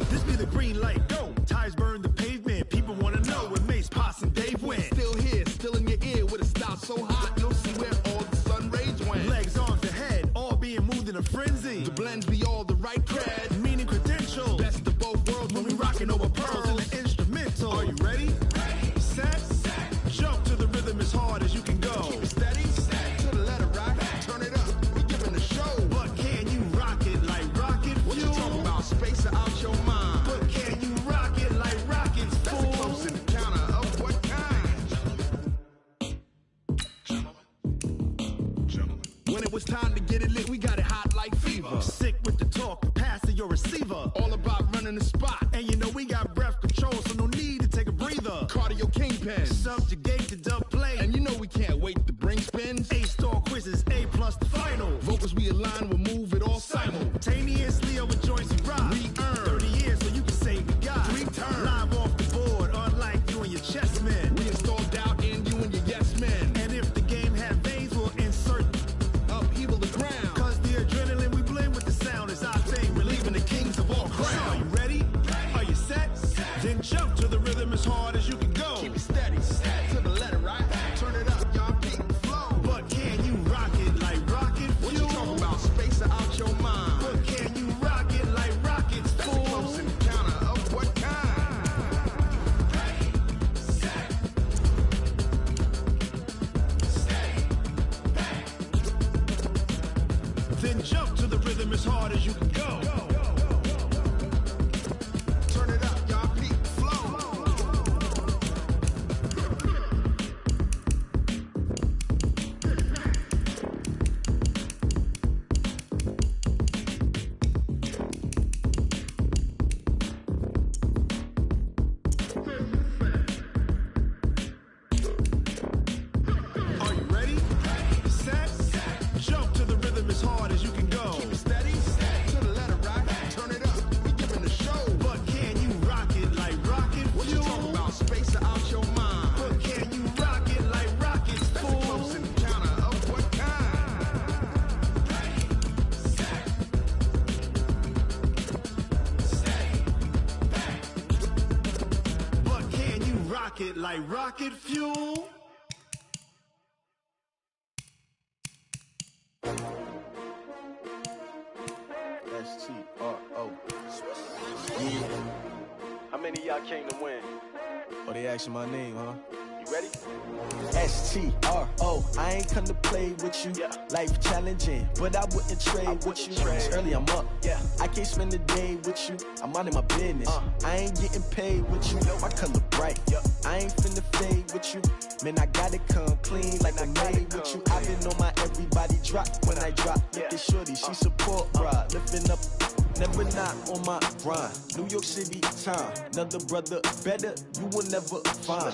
This be the green light, go. Tires burn the pavement. People want to know where Mace, Potts, and Dave went. Still here, still in your ear with a style so hot, you'll see where all the sun rays went. Legs, arms, the head, all being moved in a frenzy. The blends be all the right cred, meaning credentials. Best of both worlds when we rockin' over pearls in the instrumental. Are you ready? Set, jump to the rhythm as hard as you can go. Keep it steady, to the letter rock, turn it up, we giving a show. But can you rock it like rocket fuel? What you talking about, space or out your mind? But can you rock it like rockets, fool? That's a close encounter of what kind? When it was time to get it lit, we got it hot like fever. Sick with the talk, passing your receiver. All about running the spot. And you know we got breath control, so no need to take a breather. Cardio kingpin, subjugate the dub play. And you know we can't wait to bring spins. A-star quizzes, A+ the final. Vocals we align, we'll move it all simultaneously over joints we rock. We earn 30 years so you can say we got 3 turns. Live off the board, unlike you and your chess men. We install doubt in you and your yes men. And if the game had veins, we'll insert upheaval the ground. Cause the adrenaline we blend with the sound is our thing, relieving the kings of all crowns. So are you ready? Are you set? Then jump to the rhythm as hard as you can go. Keep it steady, to the letter right. Turn it up, y'all beat the flow. But can you rock it like rocket fuel? What you talking about, space or out your mind? But can you rock it like rockets, fool? That's a close encounter of what kind? Then jump to the rhythm as hard as you can go. Turn it up, y'all beat the flow. Are you ready? Set, jump to the rhythm as hard as you can go. Keep it steady, to the letter rock. Turn it up, we giving a show. But can you rock it like rocket fuel? What you talking about, space or out your mind? But can you rock it like rockets, fool? That's a close encounter of what kind? But can you rock it like rocket fuel? S-T-R-O. Yeah. How many of y'all came to win? Oh, they asking my name, huh? You ready? STRO, I ain't come to play with you. Life challenging, but I wouldn't trade with you. It's early, I'm up. I can't spend the day with you. I'm out of my business. I ain't getting paid with you. My color bright. I ain't finna fade with you. Man, I gotta come clean like I made with you. I been on my everybody drop when I drop. Look at shorty, she support ride. Lifting up, never not on my grind. New York City time, another brother better, you will never find.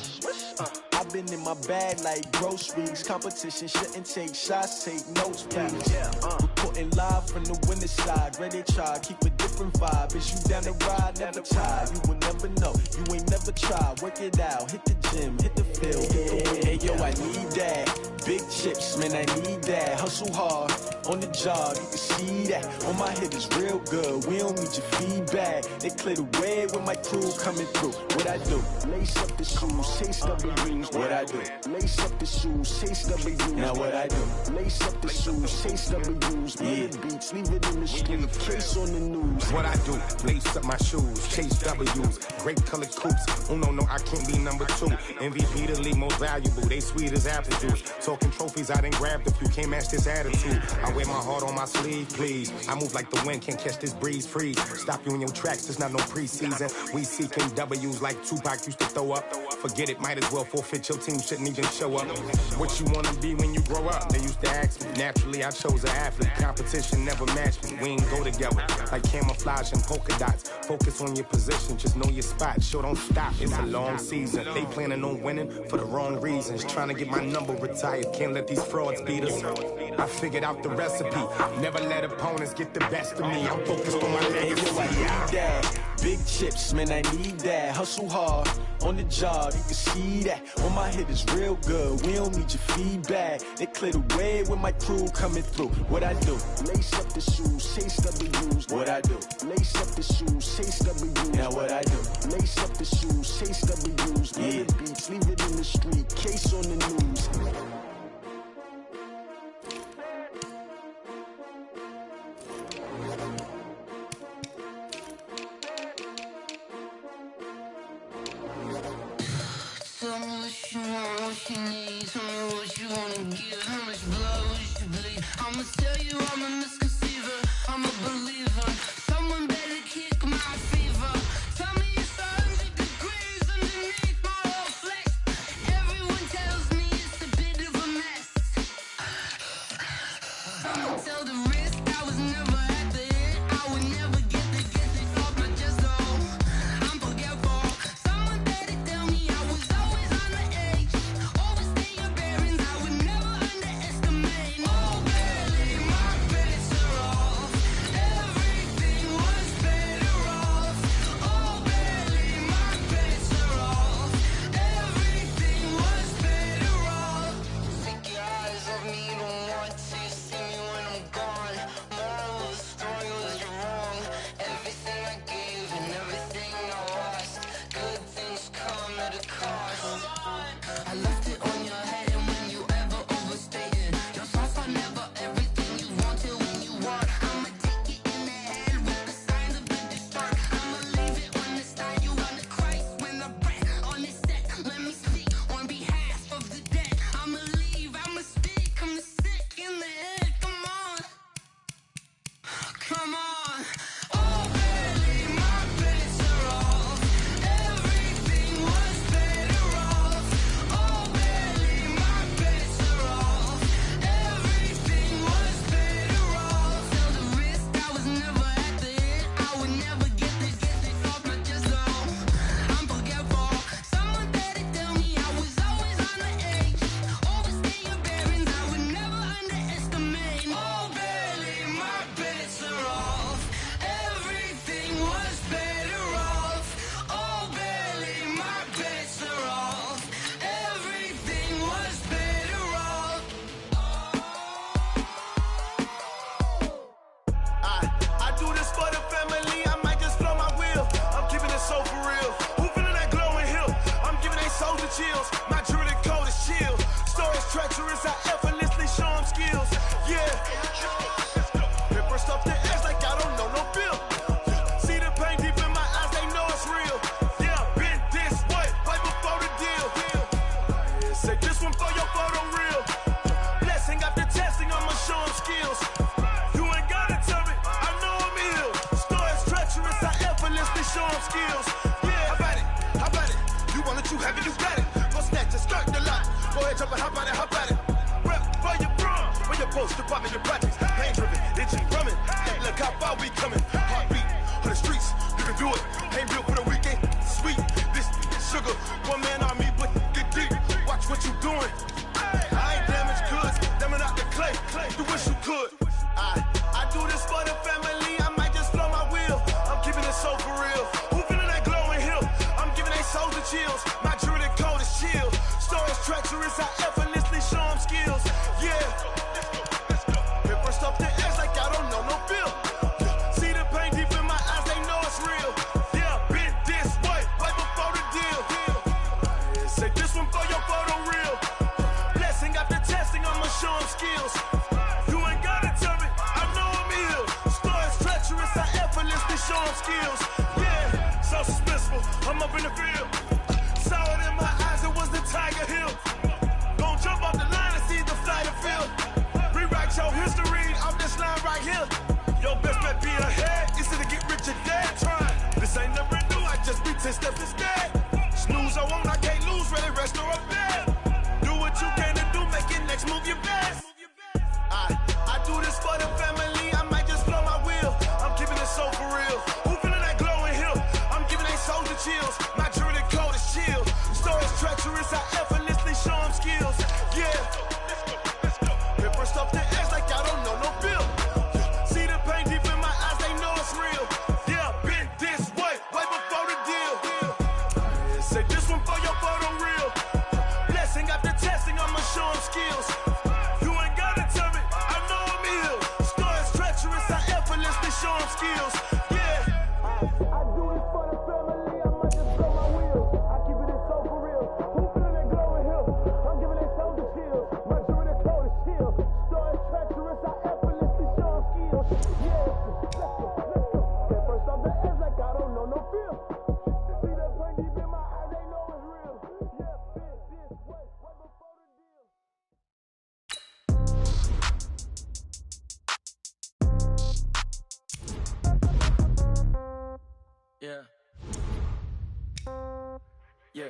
I've been in my bag like groceries. Competition shouldn't take shots, take notes, please. Reporting live from the winter side. Ready to try, keep a different vibe. Is you down the ride, never tired. You will never know, you ain't never tried. Work it out, hit the gym, hit the field. Hey yo, I need that. Big chips, man, I need that. Hustle hard, on the job, you can see that. On my head is real good, we don't need your feedback. They clear the way with my crew coming through. What I do? Lace up the shoes, chase W's. What I do? Lace up the shoes, chase W's. Now what I do? Lace up the shoes, chase W's. Yeah, beats, leave it in the street, case on the news. What I do? Lace up my shoes, chase W's. Great colored coops. Oh no, I can't be number 2. MVP the league most valuable. They sweet as apple juice. Talking trophies, I done grabbed a few. Can't match this attitude. I wear my heart on my sleeve, please. I move like the wind, can't catch this breeze. Freeze. Stop you in your tracks. It's not no preseason. We seeking W's like Tupac used to throw up. Forget it, might as well forfeit. Your team shouldn't even show up. What you wanna be when you grow up? They used to ask me. Naturally, I chose an athlete. Competition never matched me. We ain't go together like camouflage and polka dots. Focus on your position, just know your spot. Sure, don't stop. It's a long season. They planning on winning for the wrong reasons. Trying to get my number retired. Can't let these frauds beat us. I figured out the recipe. Never let opponents get the best of me. I'm focused on my legacy. I need that. Big chips, man, I need that. Hustle hard, on the job, you can see that. On my head is real good, we don't need your feedback. They clear the way with my crew coming through. What I do? Lace up the shoes, chase W's. What I do? Lace up the shoes, chase W's. Now what I do? Lace up the shoes, chase W's. Yeah, beats, leave it in the street, case on the news. Tell me what you want, what you need. Tell me what you wanna give. How much blood would you bleed? I'ma tell you I'm a misconceiver. I'm a believer. Someone better kick my fever. Tell me it's 100 degrees underneath my whole flesh. Everyone tells me it's a bit of a mess. I'ma tell the risk I was never at the end. I would never get this off my chest though. I'm forgetful. Someone better tell me I was always on the edge. Always stay your bearings. I would never underestimate. Oh, barely my bets are off. Everything was better off. Oh, barely my bets are off. Everything was better off. Take your eyes off me, don't want to see me when I'm gone. Moral of the story was you're wrong. Everything I gave and everything I lost. Good things come at a cost. I left it on your head, and when you ever overstay it, your thoughts are never everything you wanted when you want. I'ma take it in the head with the signs of the distort. I'ma leave it on the side. You on the Christ when the breath on this set. Let me speak on behalf of the dead. I'ma leave, I'ma speak. I'm sick in the head. Come on, come on. Oh, barely my bets are off. Everything was better off. Oh, barely my bets are off. Everything was better off. Tell the risk I was never at the end. I would never get this off my chest though. I'm forgetful. Someone better tell me I was always on the edge. Always stay your bearings. I would never underestimate. Oh, barely my bets are off. Everything was better off. Oh, barely my bets are off. Everything was better off. I do this for the family, I might just blow my wheel. I'm keeping it so for real. Who feeling that glowing hill? I'm giving they soldier chills. My jewelry code is chill. Stories treacherous, I effortlessly show them skills. Yeah. Paper stuff the edge like I don't know no bill. See the pain deep in my eyes, they know it's real. Yeah, been this way, way before the deal. how about it? Rep where you from? Where you post, department, your projects. Pain driven, itching, drumming. Hey, look how far we coming. Heartbeat on the streets, you can do it. Ain't built for the weekend. Sweet, this sugar. One man army, but get deep. Watch what you doing. I ain't damaged goods, damn out the clay. You wish you could. I do this for the family. I might just blow my wheel. I'm keeping it so for real. Who feeling that glowing hill? I'm giving they souls the chills. My jewelry cold is chill. Stories treacherous, I effortlessly show them skills. Yeah. Paper stuff the edge like I don't know no feel. See the pain deep in my eyes, they know it's real. Yeah, been this way, right before the deal. Say this one for your photo reel. Blessing after testing, I'ma show them skills. You ain't gotta tell me, I know I'm ill. Stories treacherous, I effortlessly show them skills. Yeah, so suspenseful, I'm up in the field. Saw it in my eyes, it was the Tiger Hill. Gon' jump off the line and see the flight of field. Rewrite your history off this line right here. Your best bet be ahead, easy to get rich or dead. Try, this ain't never new, I just be 10 steps instead. Snooze I won't, I can't lose, ready, rest or up bed. Do what you can to do, make it next move your best. I do this for the family, I might just blow my wheel. I'm keeping it so for real. Who feeling that glowing hill? I'm giving they souls the chills. My jewelry cold is chill. Stories treacherous, I effortlessly show them skills. Yeah. Paper stuff the edge like I don't know no feel. See the pain deep in my eyes, they know it's real. Yeah, been this way, way before the deal. Say this one for your photo reel. Blessing after testing, I'ma show them skills. You ain't gotta tell me, I know I'm ill. Stories treacherous, I effortlessly show them skills. Yeah. I do this for the family, I might just blow my wheel. I keep it so for real. Who feeling that glowing hill? I'm giving they souls the chills. My jewelry cold is chill. Stories treacherous, I effortlessly show them skills. Yeah, let's go. That first off the edge like I don't know no feel. See that pain deep in my eyes, they know it's real. Yeah, been this way, way before the deal. Yeah. Yeah.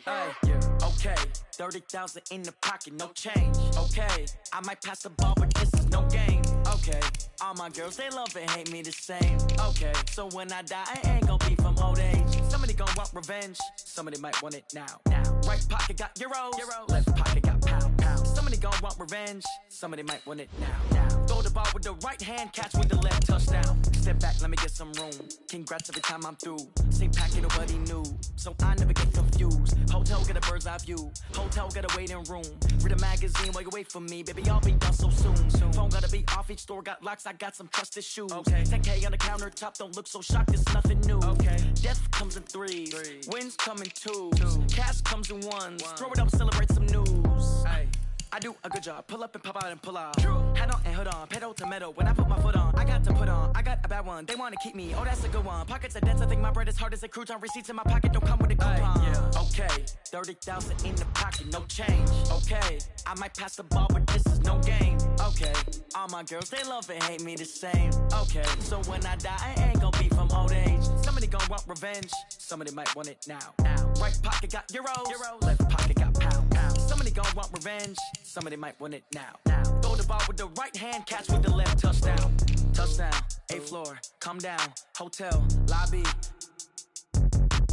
Hey, yeah. Okay. 30,000 in the pocket, no change. Okay. I might pass the ball, but this is no game. Okay. All my girls, they love and hate me the same. Okay. So when I die, I ain't gonna be from old age. Somebody gonna want revenge. Somebody might want it now. Right pocket got euros. Left pocket got pound. Somebody gonna want revenge. Somebody might want it now. Throw the ball with the right hand, catch with the left, touchdown. Step back, let me get some room. Congrats every time I'm through. Same packet, nobody knew. So I never get confused. Hotel get a bird's eye view. Hotel get a waiting room. Read a magazine while you wait for me. Baby, I'll be done so soon. Phone gotta be off, each store got locks. I got some trusted shoes. Okay. 10K on the countertop, don't look so shocked, it's nothing new. Okay. Death comes in threes. Wins come in twos. Cash comes in ones. Throw it up, celebrate some news. Hey. I do a good job, pull up and pop out and pull out. Head on and hood on, pedal to metal. When I put my foot on, I got to put on. I got a bad one, they wanna keep me. Oh, that's a good one. Pockets are dense, I think my bread is hard as a crouton. Receipts in my pocket don't come with a coupon. Yeah. Okay, 30,000 in the pocket, no change. Okay, I might pass the ball, but this is no game. Okay, all my girls, they love and hate me the same. Okay, so when I die, I ain't gonna be from old age. Somebody gonna want revenge, somebody might want it now. Right pocket got euros. Left pocket got pound. Somebody gonna want revenge, somebody might want it now. Throw the ball with the right hand, catch with the left, touchdown. Touchdown, 8th floor, come down, hotel, lobby.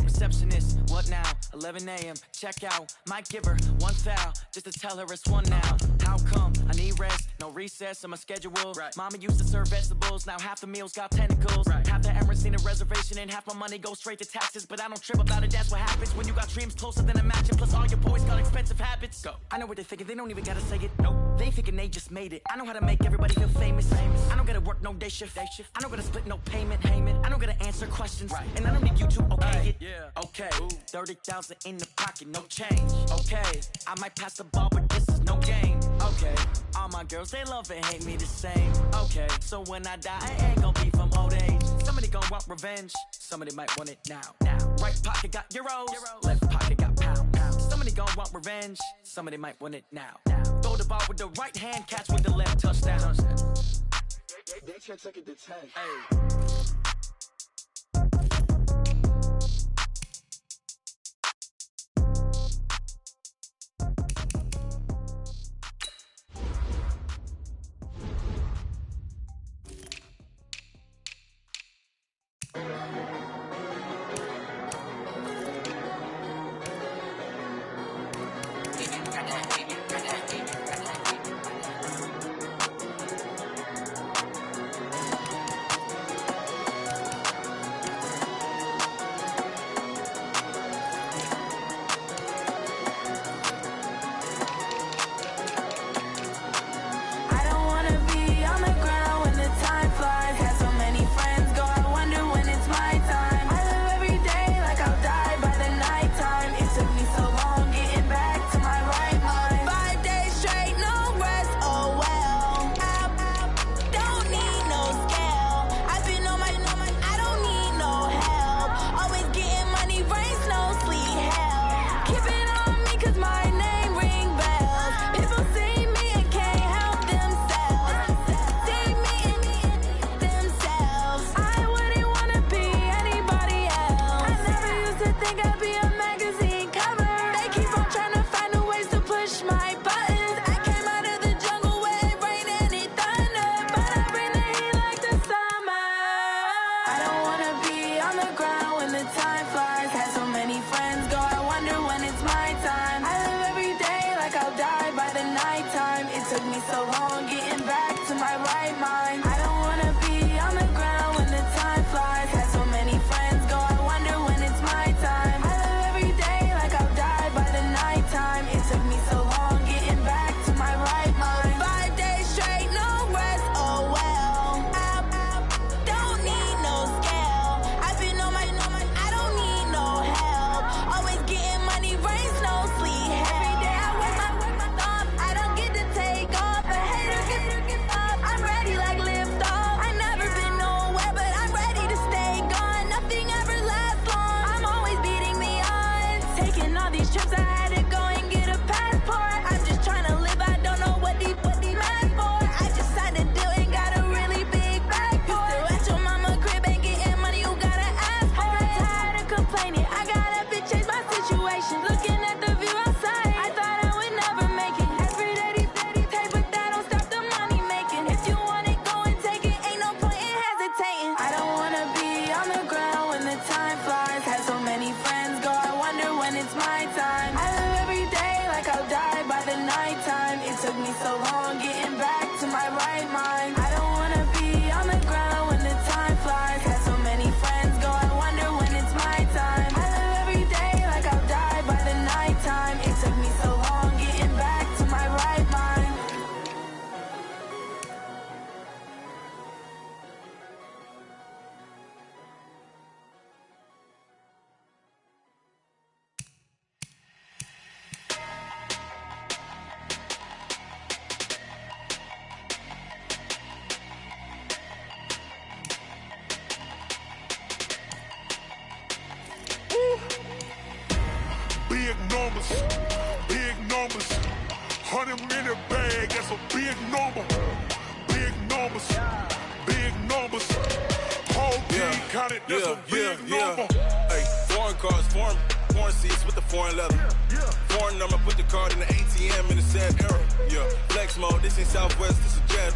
Receptionist, what now? 11 a.m., check out. Might give her one foul, just to tell her it's one now. How come? I need rest, no recess in my schedule. Right. Mama used to serve vegetables, now half the meals got tentacles. Right. Half the Emirates need a reservation and half my money goes straight to taxes. But I don't trip about it, that's what happens when you got dreams closer than a match. And plus all your boys got expensive habits. Go. I know what they're thinking, they don't even gotta say it. Nope. They ain't thinking they just made it. I know how to make everybody feel famous. I don't gotta work no day shift. I don't gotta split no payment. I don't gotta answer questions. Right. And I don't need you to okay it. Yeah. Okay, 30,000 in the pocket, no change. Okay, I might pass the ball, but this is no game. Okay, all my girls, they love and hate me the same. Okay, so when I die, I ain't gonna be from old age. Somebody gonna want revenge, somebody might want it now. Right pocket got euros. Left pocket got pound. Somebody gonna want revenge, somebody might want it now. Throw the ball with the right hand, catch with the left, touchdown. They check it to 10. Hey. took me so long getting back to my right mind. I don't wanna be on the ground when the time flies. Had so many friends go, I wonder when it's my time. I live every day like I'll die by the nighttime. It took me so long getting back to my right mind. 5 days straight, no rest, oh well. I don't need no scale. I've been on my, I don't need no help. Always getting money, rain, snow, sleet, every day I work my thumb. I don't get to take off, a hater get up. I'm ready like lift off. I never been nowhere, but I'm ready to stay gone. Nothing ever lasts long. I'm always beating the odds. Taking all these trips, I had to go and get a passport. I'm just trying to live, I don't know what these mad for. I just signed a deal and got a really big bag for it. Still at your mama crib, ain't getting money, you gotta ask for it. I got tired of complaining, I got up and changed my situation. Looking at the view outside, I thought I would never make it. Every day these take, but that don't stop the money making. If you want it, go and take it, ain't no point in hesitating. I don't wanna be on the ground when the time flies. Had so many friends go, I wonder when it's my time. I live every day like I'll die by the nighttime. It took me so long getting back to my right mind. I don't wanna be on the ground when the time flies. Had so many friends go, I wonder when it's my time. I live every day like I'll die by the nighttime. It took me so long getting back to my right mind. Big numbers, big numbers. 100-minute bag, that's a big number. Big numbers, big numbers. Whole team counted, that's a big number. Hey, foreign cars, foreign seats with the foreign leather. Foreign number, put the card in the ATM in the sad era. Yeah, flex mode, this ain't Southwest, this a jet.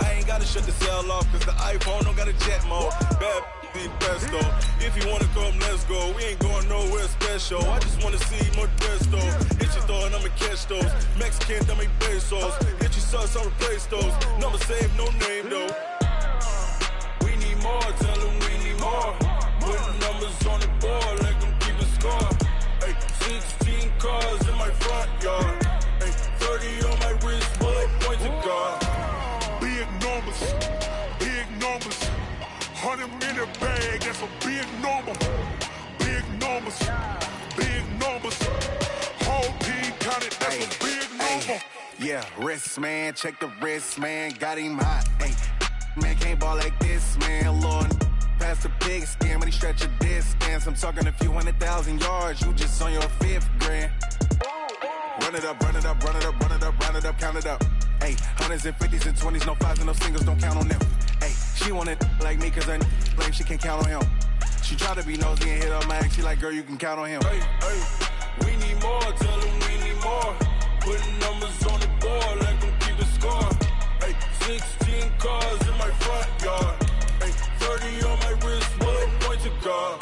I ain't gotta shut the cell off, cause the iPhone don't got a jet mode. Bad be best though. If you wanna come, let's go. We ain't going nowhere special. I just wanna see Modesto. Hit your thought, I'ma catch those. Mexican, I make pesos. Hit your sus, I'll replace those. Number saved, no name though. We need more, tell them we need more. Putting numbers on the board, like them keep a score. Hey, 16 cars in my front yard. Hey, 30 on my wrist, bullet points of God. Big numbers, big numbers. 100-minute bag, that's a big number. Big numbers, big numbers. Whole team counted, that's a big number. Yeah, wrist man, check the wrist man, got him hot. Ay, man can't ball like this, man. Lord, past the pig skin, when he stretch a distance. I'm talking a few 100,000 yards, you just on your 5th grand. Run it up, run it up, run it up, run it up, run it up, count it up. Ay, 100s and 50s and 20s, no 5s and no singles, don't count on them. Ay, she want it like me, cause her blame she can't count on him. She try to be nosy and hit up my ex, she like, girl, you can count on him. Hey, hey, we need more, tell them we need more. Putting numbers on the board, like them keep a score. Hey, 16 cars in my front yard. Hey, 30 on my wrist, bullet points of God.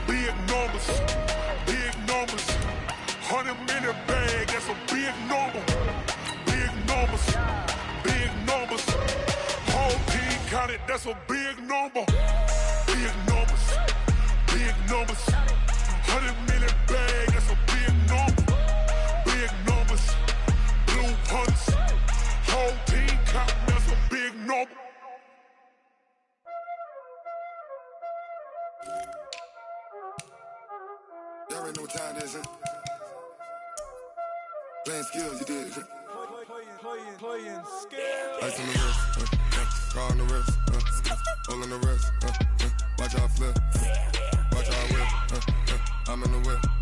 Big numbers, big numbers. 100-minute bag, that's a big number. Big numbers, big numbers. Whole team counted, that's a big number. Big numbers, big numbers. 100-minute bag, that's a big number. Big numbers, blue hunts. Whole team counting, that's a big number. Y'all already know what time it is, huh? Playing skills, you did. Playing skills. Ice on the wrist, car on the wrist, hole in the wrist, watch out flip, watch out whip, I'm in the whip.